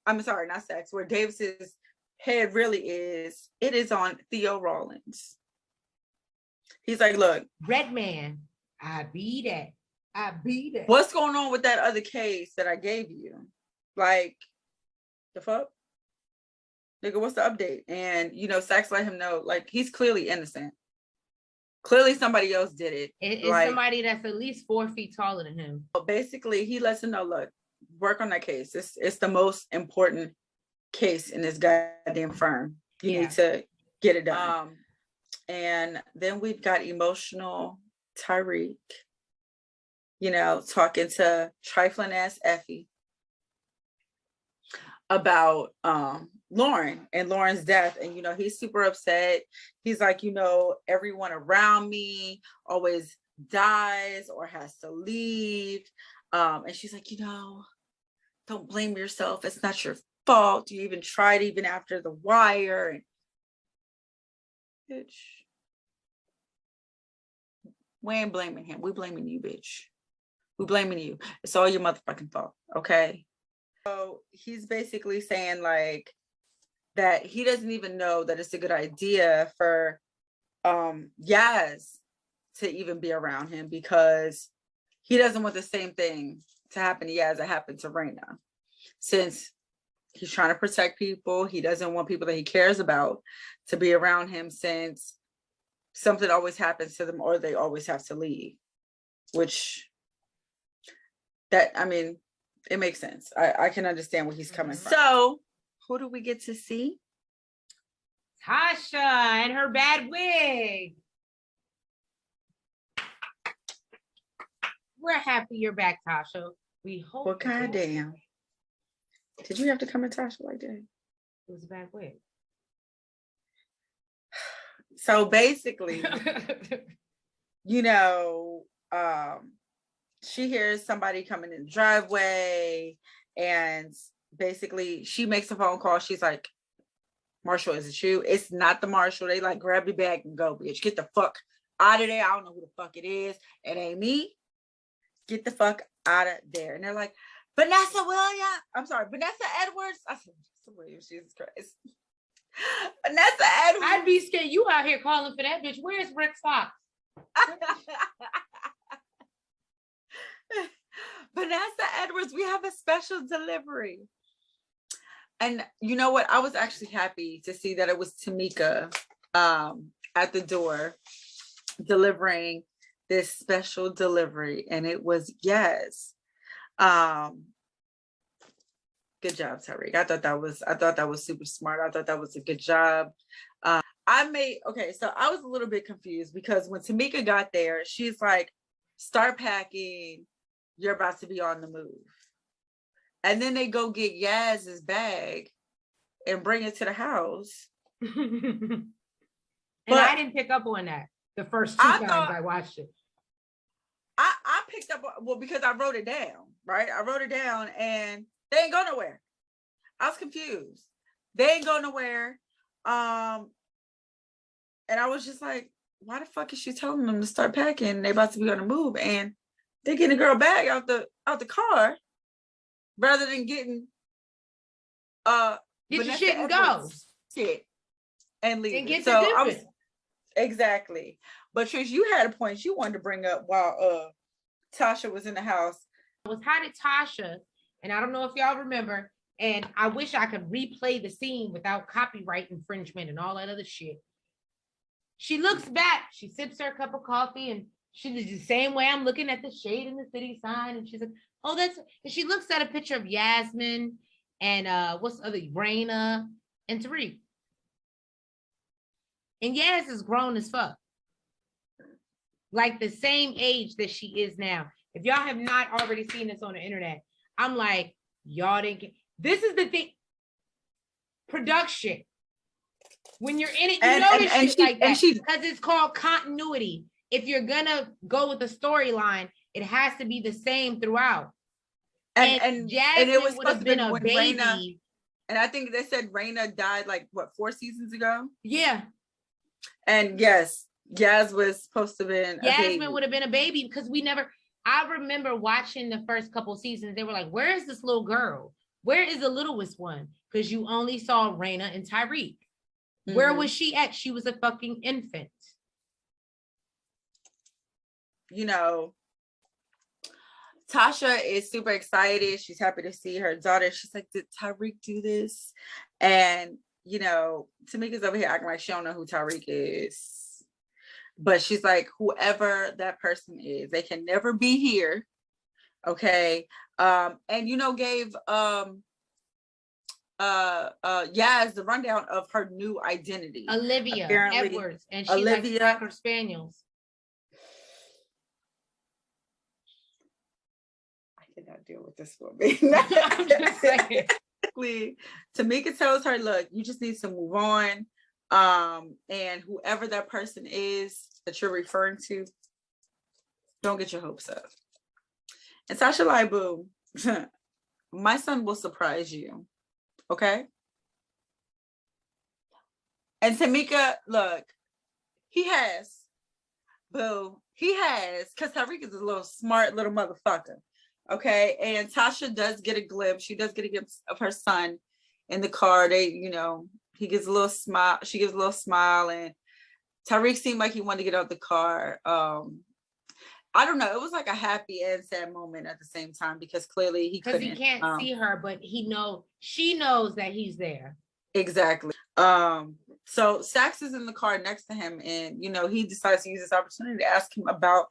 where Davis's head really is. It is on Theo Rawlins. He's like, look,
Red man, I be that.
What's going on with that other case that I gave you? Like, the fuck? Nigga, what's the update? And, Sachs let him know, like, he's clearly innocent. Clearly somebody else did it.
It's like, somebody that's at least 4 feet taller than him.
Basically, he lets him know, look, work on that case. It's the most important case in this goddamn firm. You need to get it done. And then we've got emotional Tariq, talking to trifling ass Effie about Lauren and Lauren's death. And he's super upset. He's like, everyone around me always dies or has to leave. And she's like, don't blame yourself. It's not your fault. You even tried even after the wire. And bitch, we ain't blaming him. We blaming you, bitch. We blaming you. It's all your motherfucking fault. Okay. So he's basically saying like that he doesn't even know that it's a good idea for Yaz to even be around him because he doesn't want the same thing to happen to Yaz that happened to Raina. Since he's trying to protect people, he doesn't want people that he cares about to be around him since something always happens to them or they always have to leave. Which it makes sense. I can understand where he's coming from. So who do we get to see?
Tasha and her bad wig. We're happy you're back, Tasha. We hope.
Well, goddamn. Did you have to come at Tasha like that?
It was a bad wig.
So basically, she hears somebody coming in the driveway and basically she makes a phone call. She's like, Marshall, is it you? It's not the Marshall. They like grab your bag and go, bitch. Get the fuck out of there. I don't know who the fuck it is. It ain't me. Get the fuck out of there. And they're like, Vanessa Edwards. I said, Williams, Jesus Christ. Vanessa Edwards.
I'd be scared. You out here calling for that bitch. Where's Rick Fox?
Vanessa Edwards, we have a special delivery. And you know what? I was actually happy to see that it was Tamika at the door delivering this special delivery. And it was Yes. Good job, Tariq. I thought that was super smart. I thought that was a good job. So I was a little bit confused because when Tamika got there, she's like, start packing. You're about to be on the move. And then they go get Yaz's bag and bring it to the house.
And I didn't pick up on that the first 2 times I watched it.
I picked up, because I wrote it down, right? I wrote it down and they ain't go nowhere. I was confused. They ain't go nowhere. And I was just like, why the fuck is she telling them to start packing? They about to be on the move. And they getting the girl bag out the car rather than getting
get your shit and go.
Shit and leave.
And get the
exactly. But Trish, you had a point you wanted to bring up while Tasha was in the house.
I was hot at Tasha, and I don't know if y'all remember, and I wish I could replay the scene without copyright infringement and all that other shit. She looks back, she sips her cup of coffee, and she's the same way I'm looking at the Shadeinthecity sign, and she's like, oh, and she looks at a picture of Yasmin and what's the other, Raina and Tariq. And Yaz is grown as fuck. Like the same age that she is now. If y'all have not already seen this on the internet, I'm like, Y'all didn't get. This is the thing. Production. When you're in it, you notice shit like that because it's called continuity. If you're gonna go with the storyline, it has to be the same throughout. And Jasmine it was would have been a baby.
Raina, and I think they said Raina died like what 4 seasons ago.
Yeah.
And yes, Yaz was supposed to have been.
Jasmine would have been a baby because we never. I remember watching the first couple seasons. They were like, "Where is this little girl? Where is the littlest one?" Because you only saw Raina and Tariq. Where was she at? She was a fucking infant.
You know, Tasha is super excited. She's happy to see her daughter. She's like, did Tariq do this? And, you know, Tamika's over here acting like she don't know who Tariq is. But she's like, whoever that person is, they can never be here. Okay. And, you know, gave Yaz the rundown of her new identity.
Olivia Edwards. And she likes Cocker Spaniels.
Cannot deal with this woman. Tamika tells her, look, you just need to move on. And whoever that person is that you're referring to, don't get your hopes up. And Tasha like, boo, my son will surprise you. Okay? And Tamika, look, he has, boo, because Tariq is a little smart little motherfucker. Okay, and Tasha does get a glimpse. She does get a glimpse of her son in the car. They, you know, he gives a little smile. She gives a little smile, and Tariq seemed like he wanted to get out the car. I don't know. It was like a happy and sad moment at the same time because clearly he couldn't.
Because he can't see her, but she knows that he's there.
Exactly. So Sax is in the car next to him, and you know he decides to use this opportunity to ask him about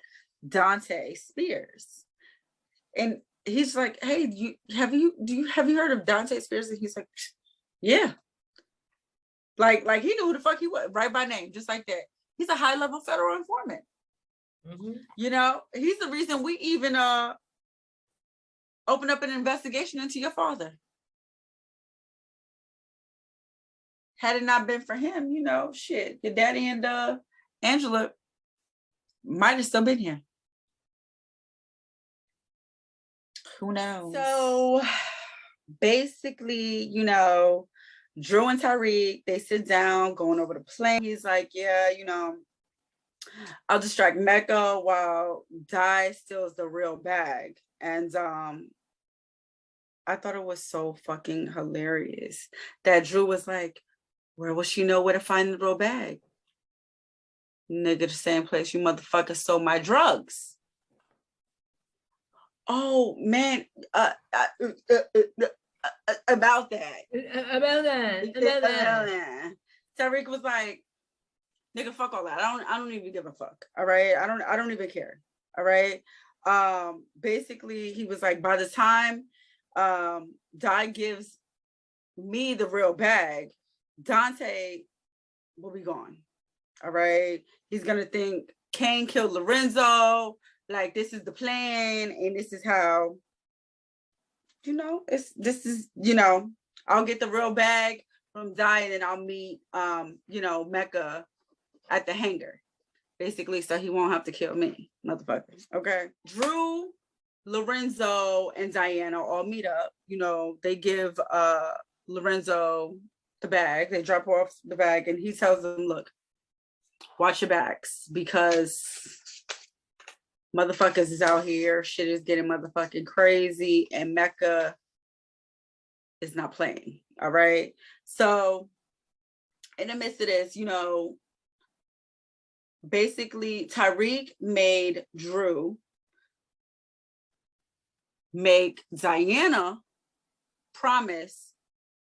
Dante Spears. And he's like, hey, have you heard of Dante Spears? And he's like, yeah. Like he knew who the fuck he was, right by name, just like that. He's a high-level federal informant. Mm-hmm. You know, he's the reason we even opened up an investigation into your father. Had it not been for him, you know, shit, your daddy and Angela might have still been here. Who knows? So basically, you know, Drew and Tariq, they sit down, going over the plan. He's like, yeah, you know, I'll distract Mecca while Di steals the real bag. And I thought it was so fucking hilarious that Drew was like, where will she know where to find the real bag? Nigga, the same place you motherfuckers stole my drugs. Oh man, about that. Tariq was like, nigga, fuck all that. I don't even give a fuck. All right. I don't even care. All right. Basically he was like, by the time Di gives me the real bag, Dante will be gone. All right. He's gonna think Kane killed Lorenzo. Like, this is the plan, and this is how, you know, I'll get the real bag from Di, and then I'll meet, you know, Mecca at the hangar, basically, so he won't have to kill me, motherfucker. Okay. Drew, Lorenzo, and Diana all meet up. You know, they give Lorenzo the bag. They drop off the bag, and he tells them, look, watch your backs, because motherfuckers is out here. Shit is getting motherfucking crazy, and Mecca is not playing. All right. So in the midst of this, you know, basically Tariq made Drew make Diana promise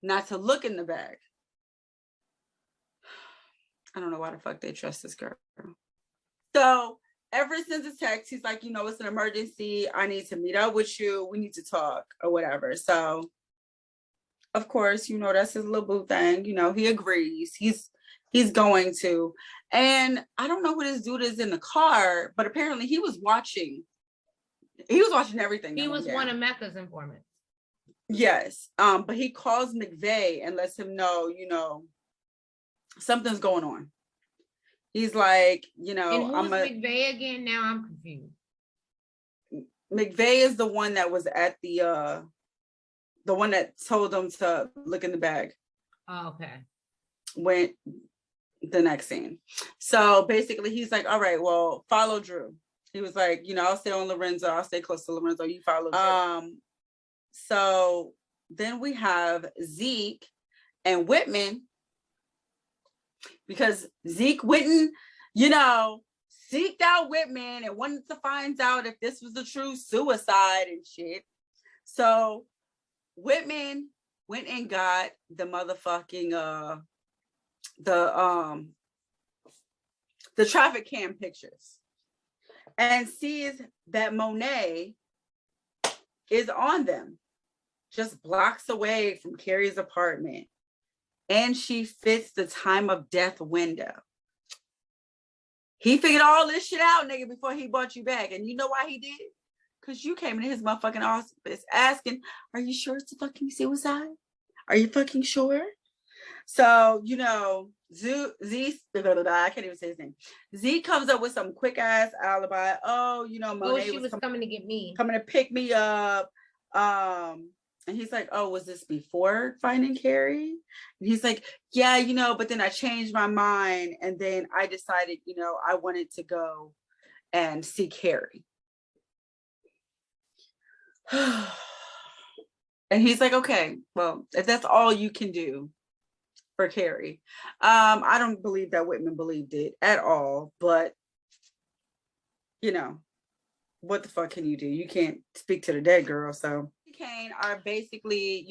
not to look in the bag. I don't know why the fuck they trust this girl. So ever since the text, he's like, you know, it's an emergency. I need to meet up with you. We need to talk or whatever. So, of course, you know, that's his little boo thing. You know, he agrees. He's going to. And I don't know who this dude is in the car, but apparently he was watching. He was watching everything.
He was one of Mecca's informants.
Yes. But he calls McVeigh and lets him know, something's going on. He's like,
And who's McVeigh again? Now I'm confused.
McVeigh is the one that was at the one that told them to look in the bag.
Oh, okay.
When the next scene. So basically he's like, all right, well, follow Drew. He was like, I'll stay on Lorenzo. I'll stay close to Lorenzo. You follow Drew. So then we have Zeke and Whitman, because Zeke Whitten, seeked out Whitman and wanted to find out if this was a true suicide and shit. So Whitman went and got the motherfucking the traffic cam pictures and sees that Monet is on them, just blocks away from Carrie's apartment, and she fits the time of death window. He figured all this shit out, nigga, before he brought you back. And you know why he did? Because you came into his motherfucking office asking, are you sure it's a fucking suicide? Are you fucking sure? So, Zeke, I can't even say his name. Zeke comes up with some quick ass alibi. Oh, Monet
she was coming to get me.
Coming to pick me up. And he's like, oh, was this before finding Carrie? And he's like, yeah, but then I changed my mind. And then I decided, I wanted to go and see Carrie. And he's like, okay, well, if that's all you can do for Carrie. I don't believe that Whitman believed it at all, but what the fuck can you do? You can't speak to the dead girl. So Kane are basically,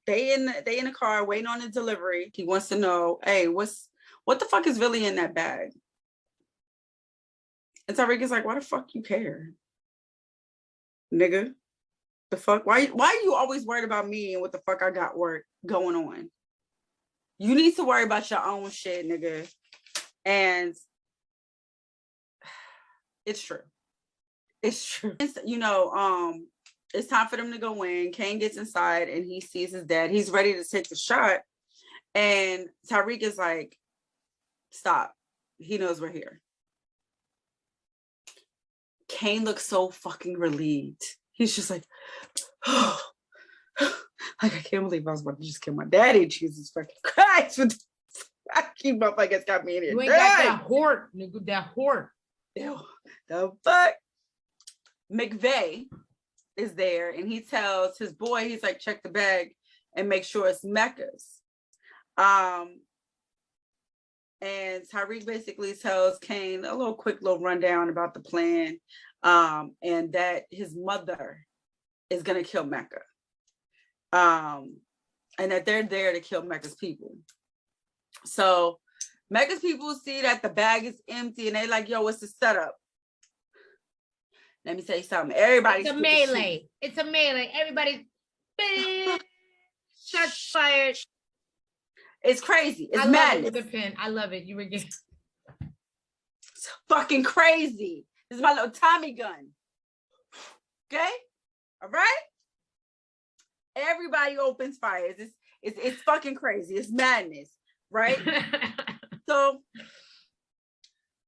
they in the car waiting on the delivery. He wants to know, hey, what the fuck is really in that bag? And Tariq is like, why the fuck you care? Nigga. The fuck? Why are you always worried about me and what the fuck I got going on? You need to worry about your own shit, nigga. And it's true. It's true. It's time for them to go in. Kane gets inside and he sees his dad. He's ready to take the shot. And Tariq is like, stop. He knows we're here. Kane looks so fucking relieved. He's just like, oh, I can't believe I was about to just kill my daddy. Jesus fucking Christ. I keep motherfuckers got me in here.
You ain't got that hort, nigga, that hort.
The fuck? McVeigh is there and he tells his boy, he's like, check the bag and make sure it's Mecca's. And Tariq basically tells Kane a quick rundown about the plan, and that his mother is gonna kill Mecca. And that they're there to kill Mecca's people. So Mecca's people see that the bag is empty and they like, yo, what's the setup? Let me tell you something. Everybody's
It's a melee. It's a melee. Everybody's shots fired.
It's crazy. It's
madness.
madness.
With the pen. I love it. You were getting
it's fucking crazy. This is my little Tommy gun. Okay? All right? Everybody opens fires. It's fucking crazy. It's madness, right? So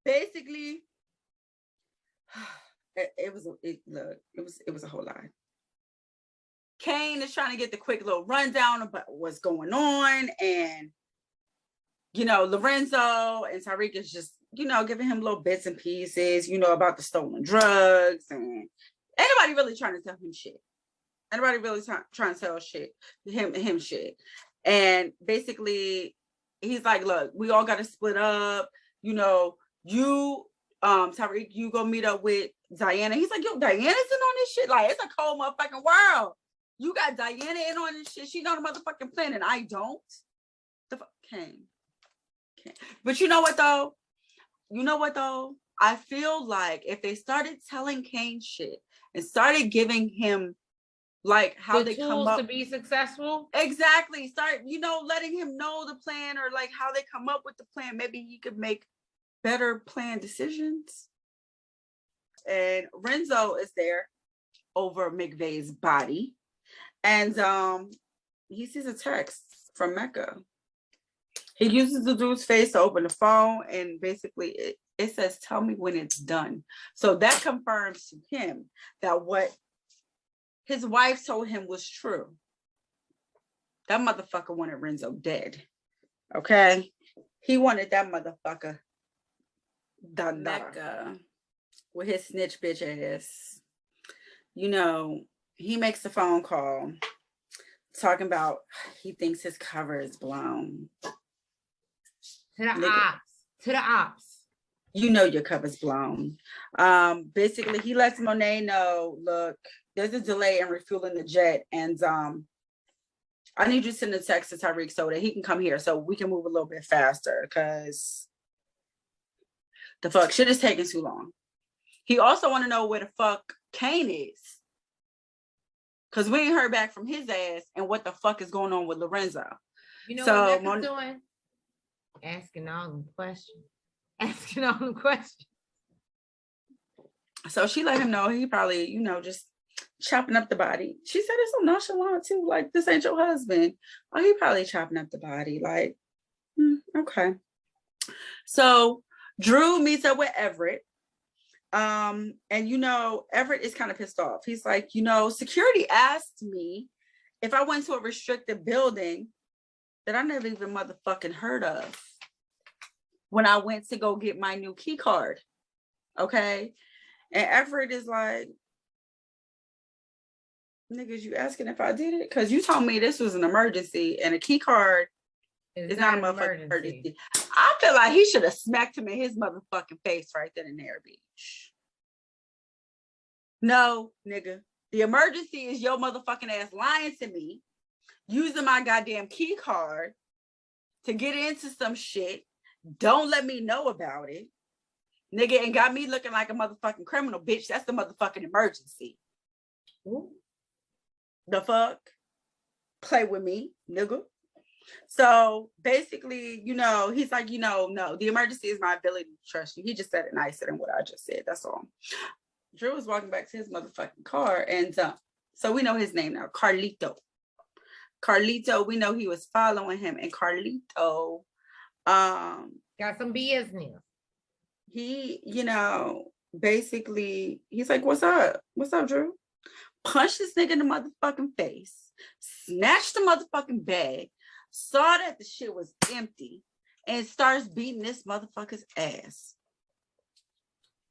basically, it was a whole lot. Kane is trying to get the quick little rundown about what's going on, and Lorenzo and Tariq is just giving him little bits and pieces, about the stolen drugs, and anybody really trying to tell him shit. Anybody really trying to tell him shit. And basically he's like, look, we all got to split up. Tariq, you go meet up with Diana. He's like, yo, Diana's in on this shit. Like, it's a cold motherfucking world. You got Diana in on this shit. She know the motherfucking plan and I don't. The fuck, Kane. But you know what though? I feel like if they started telling Kane shit and started giving him like how they come up
to be successful.
Exactly. Start, letting him know the plan or like how they come up with the plan. Maybe he could make better planned decisions. And Renzo is there over McVeigh's body. And he sees a text from Mecca. He uses the dude's face to open the phone, and basically it says, "Tell me when it's done." So that confirms to him that what his wife told him was true. That motherfucker wanted Renzo dead. Okay? He wanted that motherfucker Mecca with his snitch bitch ass. You know, he makes the phone call talking about he thinks his cover is blown.
To the ops.
You know your cover's blown. Basically, he lets Monet know, look, there's a delay in refueling the jet, and I need you to send a text to Tariq so that he can come here so we can move a little bit faster, because the fuck shit is taking too long. He also want to know where the fuck Kane is, because we ain't heard back from his ass, and what the fuck is going on with Lorenzo.
You know what Mecca's doing? Asking all them questions.
So she let him know he probably, you know, just chopping up the body. She said it's so nonchalant too. Like, this ain't your husband. Oh, he probably chopping up the body. Like, okay. So Drew meets up with Everett. And you know, Everett is kind of pissed off. He's like, you know, security asked me if I went to a restricted building that I never even motherfucking heard of when I went to go get my new key card. Okay. And Everett is like, niggas, you asking if I did it? Because you told me this was an emergency, and a key card is not a motherfucking emergency. I feel like he should have smacked him in his motherfucking face right then and there, bitch. No, nigga. The emergency is your motherfucking ass lying to me, using my goddamn key card to get into some shit. Don't let me know about it, nigga, and got me looking like a motherfucking criminal, bitch. That's the motherfucking emergency. Ooh. The fuck? Play with me, nigga. So basically, you know, he's like, you know, no, the emergency is my ability to trust you. He just said it nicer than what I just said. That's all. Drew was walking back to his motherfucking car, and so we know his name now, Carlito. Carlito, we know he was following him, and Carlito
got some business.
He, you know, basically, he's like, what's up? What's up, Drew? Punched this nigga in the motherfucking face, snatched the motherfucking bag, saw that the shit was empty, and starts beating this motherfucker's ass.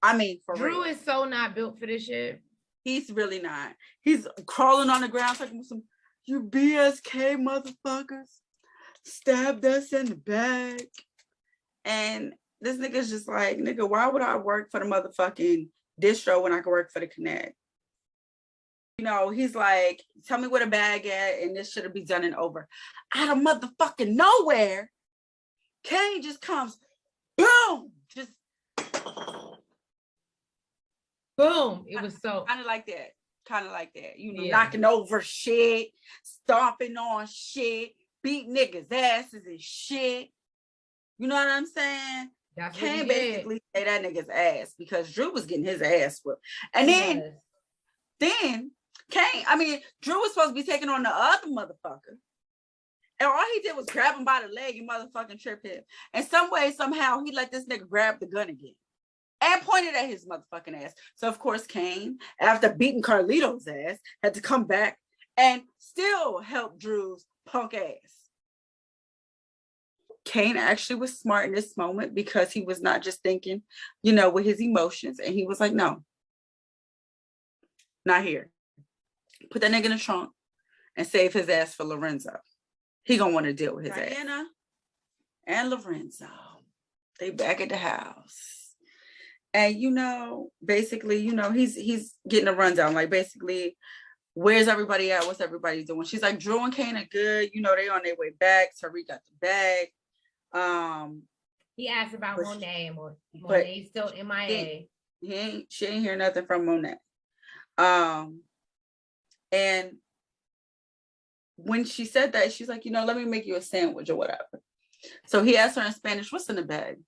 I mean, for
Drew
real.
is so not built for this shit.
He's really not. He's crawling on the ground talking some, you BSK motherfuckers stabbed us in the back. And this nigga's just like, nigga, why would I work for the motherfucking distro when I can work for the Connect? You know, he's like, tell me where the bag at, and this should be done and over. Out of motherfucking nowhere, Kane just comes, boom, just
boom. It was so
kind of like that, you know, knocking over shit, stomping on shit, beat niggas' asses and shit. You know what I'm saying?
That's
Kane basically say that nigga's ass, because Drew was getting his ass whipped. And then Kane, I mean, Drew was supposed to be taking on the other motherfucker. And all he did was grab him by the leg and motherfucking trip him. And some way, somehow, he let this nigga grab the gun again and pointed at his motherfucking ass. So, of course, Kane, after beating Carlito's ass, had to come back and still help Drew's punk ass. Kane actually was smart in this moment, because he was not just thinking, you know, with his emotions. And he was like, no, not here. Put that nigga in the trunk and save his ass for Lorenzo. He gonna want to deal with his ass. And Lorenzo, they back at the house. And, you know, basically, you know, he's getting a rundown. Like, basically, where's everybody at? What's everybody doing? She's like, Drew and Kane are good. You know, they on their way back. Tariq got the bag.
He asked about Monet, and Monet's still MIA.
She ain't hear nothing from Monet. And when she said that, she's like, you know, let me make you a sandwich or whatever. So he asked her in Spanish, what's in the bag?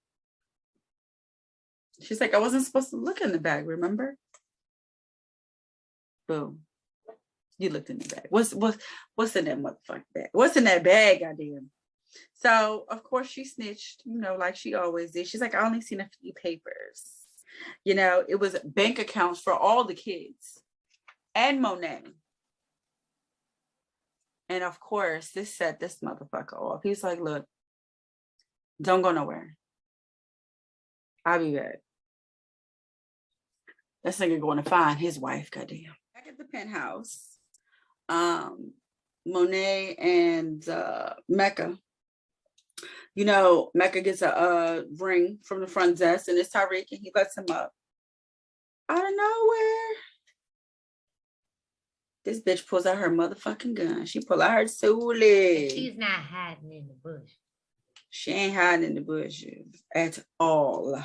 She's like, I wasn't supposed to look in the bag, remember? Boom. You looked in the bag. What's in that motherfucking bag? What's in that bag, goddamn? So of course she snitched, you know, like she always did. She's like, I only seen a few papers. You know, it was bank accounts for all the kids and Monet. And of course, this set this motherfucker off. He's like, look, don't go nowhere. I'll be back. This nigga going to find his wife, goddamn. Back at the penthouse, Monet and Mecca. You know, Mecca gets a ring from the front desk, and it's Tariq, and he lets him up. Out of nowhere, this bitch pulls out her motherfucking gun. She pull out her Suli.
She's not hiding in the bush.
She ain't hiding in the bushes at all.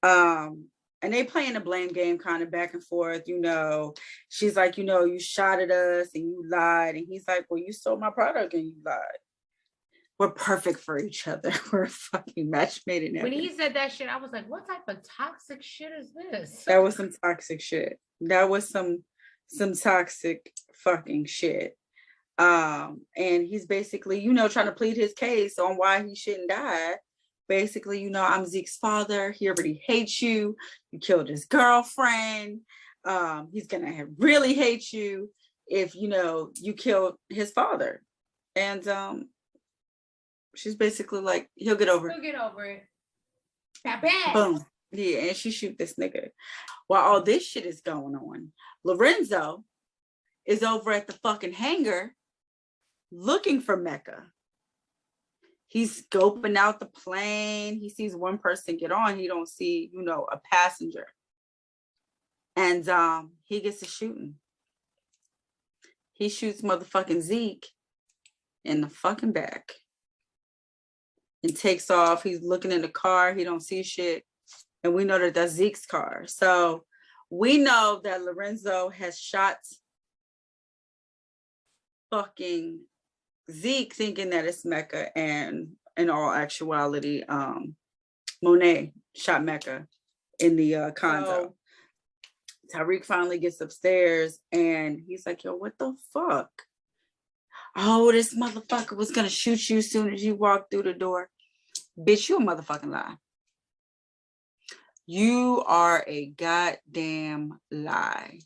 And they playing the blame game kind of back and forth, you know. She's like, you know, you shot at us and you lied. And he's like, well, you stole my product and you lied. We're perfect for each other. We're fucking match made in everything.
When he said that shit, I was like, what type of toxic shit is this?
That was some toxic shit. That was some toxic fucking shit. And he's basically, you know, trying to plead his case on why he shouldn't die. Basically, you know, I'm Zeke's father. He already hates you. You killed his girlfriend. He's gonna really hate you if, you know, you killed his father. And she's basically like, he'll get over it.
He'll get over it. Bad.
Boom. Yeah, and she shoot this nigga. While all this shit is going on, Lorenzo is over at the fucking hangar looking for Mecca. He's scoping out the plane. He sees one person get on. He don't see, you know, a passenger. And he gets to shooting. He shoots motherfucking Zeke in the fucking back and takes off. He's looking in the car. He don't see shit. And we know that that's Zeke's car. So we know that Lorenzo has shot fucking Zeke, thinking that it's Mecca, and in all actuality, Monet shot Mecca in the condo. So Tariq finally gets upstairs and he's like, yo, what the fuck? Oh, this motherfucker was gonna shoot you as soon as you walk through the door. Bitch, you a motherfucking lie. You are a goddamn lie.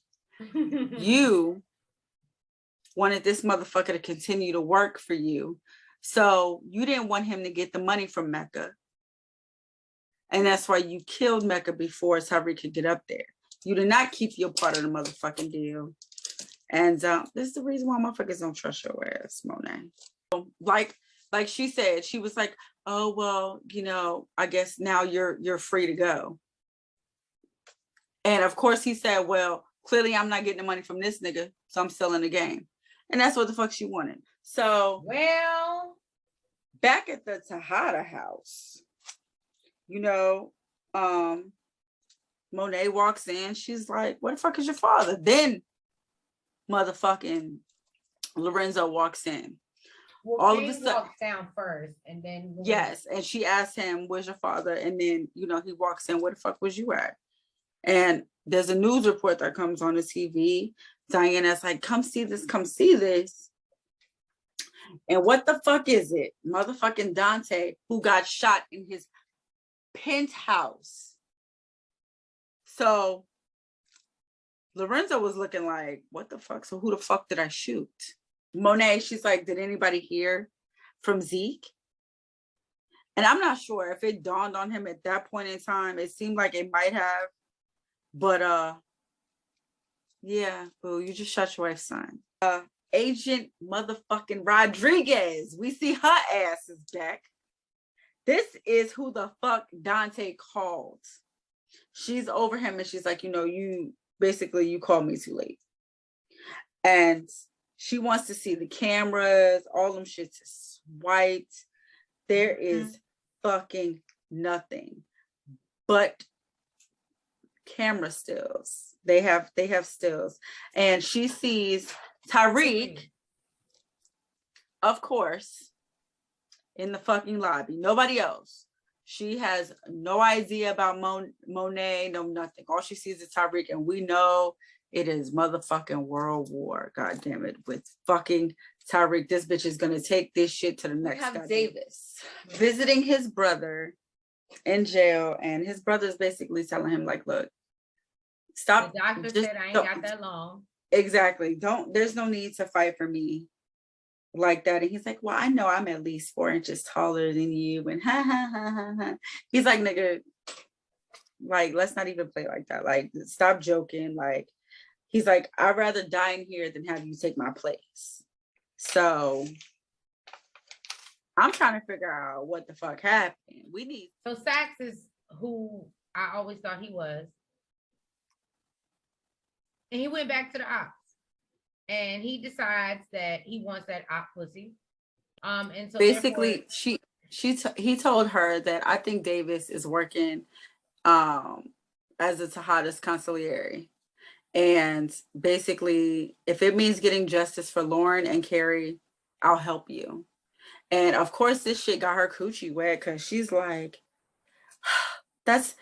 You wanted this motherfucker to continue to work for you. So you didn't want him to get the money from Mecca. And that's why you killed Mecca before Tariq could get up there. You did not keep your part of the motherfucking deal. And this is the reason why motherfuckers don't trust your ass, Monet. Like she said, she was like, oh, well, you know, I guess now you're free to go. And of course he said, well, clearly I'm not getting the money from this nigga, so I'm still in the game. And that's what the fuck she wanted. So,
well,
back at the Tejada house, you know, Monet walks in. She's like, where the fuck is your father? Then motherfucking Lorenzo walks in.
Well,
all
Kane
of a sudden,
walks down first, and then
yes, and she asked him, where's your father? And then, you know, he walks in, where the fuck was you at? And there's a news report that comes on the TV. Diana's like, come see this, come see this. And what the fuck is it? Motherfucking Dante, who got shot in his penthouse. So Lorenzo was looking like, what the fuck? So who the fuck did I shoot? Monet, she's like, did anybody hear from Zeke? And I'm not sure if it dawned on him at that point in time. It seemed like it might have. But yeah, boo, you just shot your wife's son. Agent motherfucking Rodriguez. We see her ass is back. This is who the fuck Dante called. She's over him and she's like, you know, you called me too late. And she wants to see the cameras, all them shits is white. There is fucking nothing but camera stills. They have stills. And she sees Tariq, of course, in the fucking lobby. Nobody else. She has no idea about Monet, no nothing. All she sees is Tariq, and we know it is motherfucking World War. God damn it. With fucking Tariq. This bitch is gonna take this shit to the next. We have Davis visiting his brother in jail, and his brother's basically telling him, like, look, stop.
The doctor said I ain't got that long.
Exactly. There's no need to fight for me like that. And he's like, well, I know I'm at least 4 inches taller than you. And ha ha ha ha ha. He's like, nigga, like, let's not even play like that. Like, stop joking. Like, he's like, I'd rather die in here than have you take my place. So I'm trying to figure out what the fuck happened.
So Sax is who I always thought he was. And he went back to the ops. And he decides that he wants that op pussy. And so
basically he told her that I think Davis is working as a Tejada's consigliere. And basically, if it means getting justice for Lauren and Carrie, I'll help you. And of course, this shit got her coochie wet because she's like, that's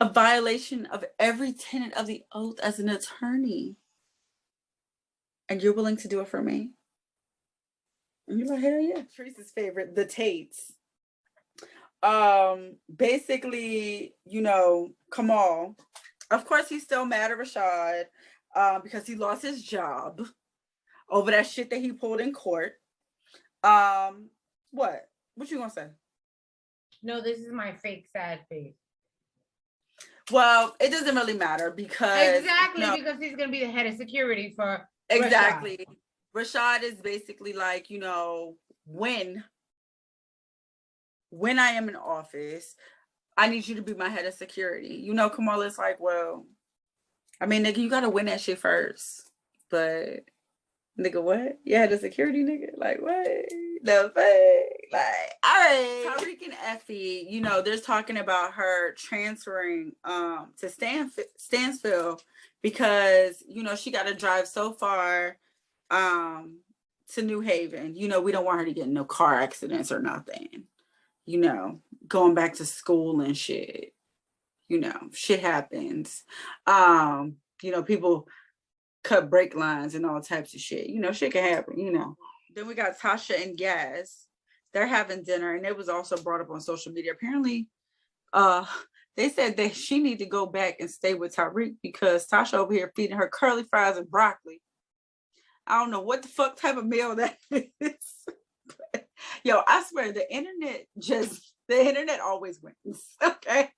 a violation of every tenet of the oath as an attorney. And you're willing to do it for me? And you're like, hell yeah. Teresa's favorite, the Tates. Basically, you know, Kamal. Of course, he's still mad at Rashad because he lost his job over that shit that he pulled in court. What you gonna say?
No, this is my fake sad face.
Well, it doesn't really matter because
because he's gonna be the head of security for
exactly. Rashad is basically like, you know, when I am in office, I need you to be my head of security. You know, Kamala's like, well, I mean, nigga, you gotta win that shit first. But nigga, what? You head of security, nigga? Like, what? No fake. Like, all right. Tariq and Effie, you know, they're talking about her transferring to Stansfield because, you know, she got to drive so far to New Haven. You know, we don't want her to get in no car accidents or nothing. You know, going back to school and shit. You know, shit happens. You know, people cut brake lines and all types of shit. You know, shit can happen, you know. Then we got Tasha and Gaz. They're having dinner, and it was also brought up on social media. Apparently, they said that she need to go back and stay with Tariq because Tasha over here feeding her curly fries and broccoli. I don't know what the fuck type of meal that is. Yo, I swear the internet always wins. Okay.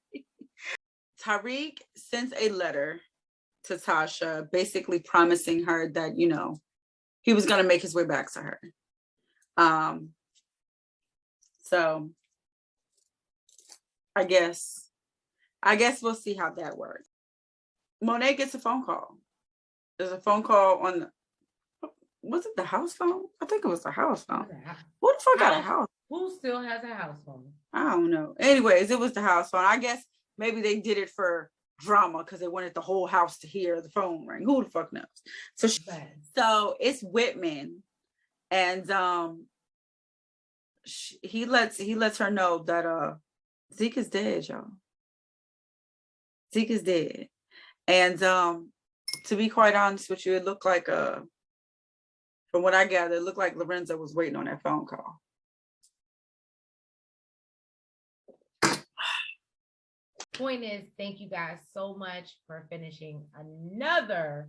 Tariq sends a letter to Tasha, basically promising her that, you know, he was going to make his way back to her. So I guess we'll see how that works. Monet gets a phone call. There's a phone call on the, was it the house phone? I think it was the house phone. Who the fuck got a house?
Who still has a house phone?
I don't know. Anyways, it was the house phone. I guess maybe they did it for drama because they wanted the whole house to hear the phone ring. Who the fuck knows? So it's Whitman, and he lets her know that Zeke is dead, y'all. Zeke is dead, and to be quite honest with you, it looked like from what I gathered, it looked like Lorenzo was waiting on that phone call.
Point is, thank you guys so much for finishing another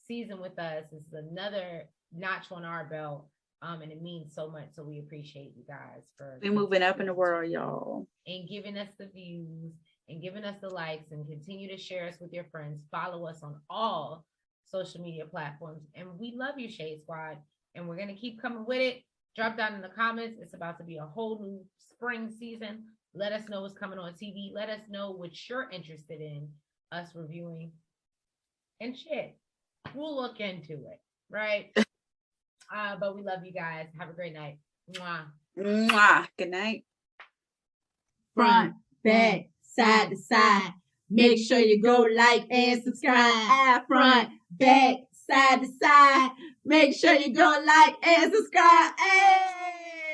season with us. This is another notch on our belt. And it means so much. So we appreciate you guys for
moving up in the world, y'all.
And giving us the views and giving us the likes, and continue to share us with your friends. Follow us on all social media platforms. And we love you, Shade Squad. And we're gonna keep coming with it. Drop down in the comments. It's about to be a whole new spring season. Let us know what's coming on TV. Let us know what you're interested in us reviewing. And shit, we'll look into it, right? But we love you guys. Have a great night. Mwah.
Mwah. Good night.
Front, back, side to side. Make sure you go like and subscribe. Front, back, side to side. Make sure you go like and subscribe. Hey!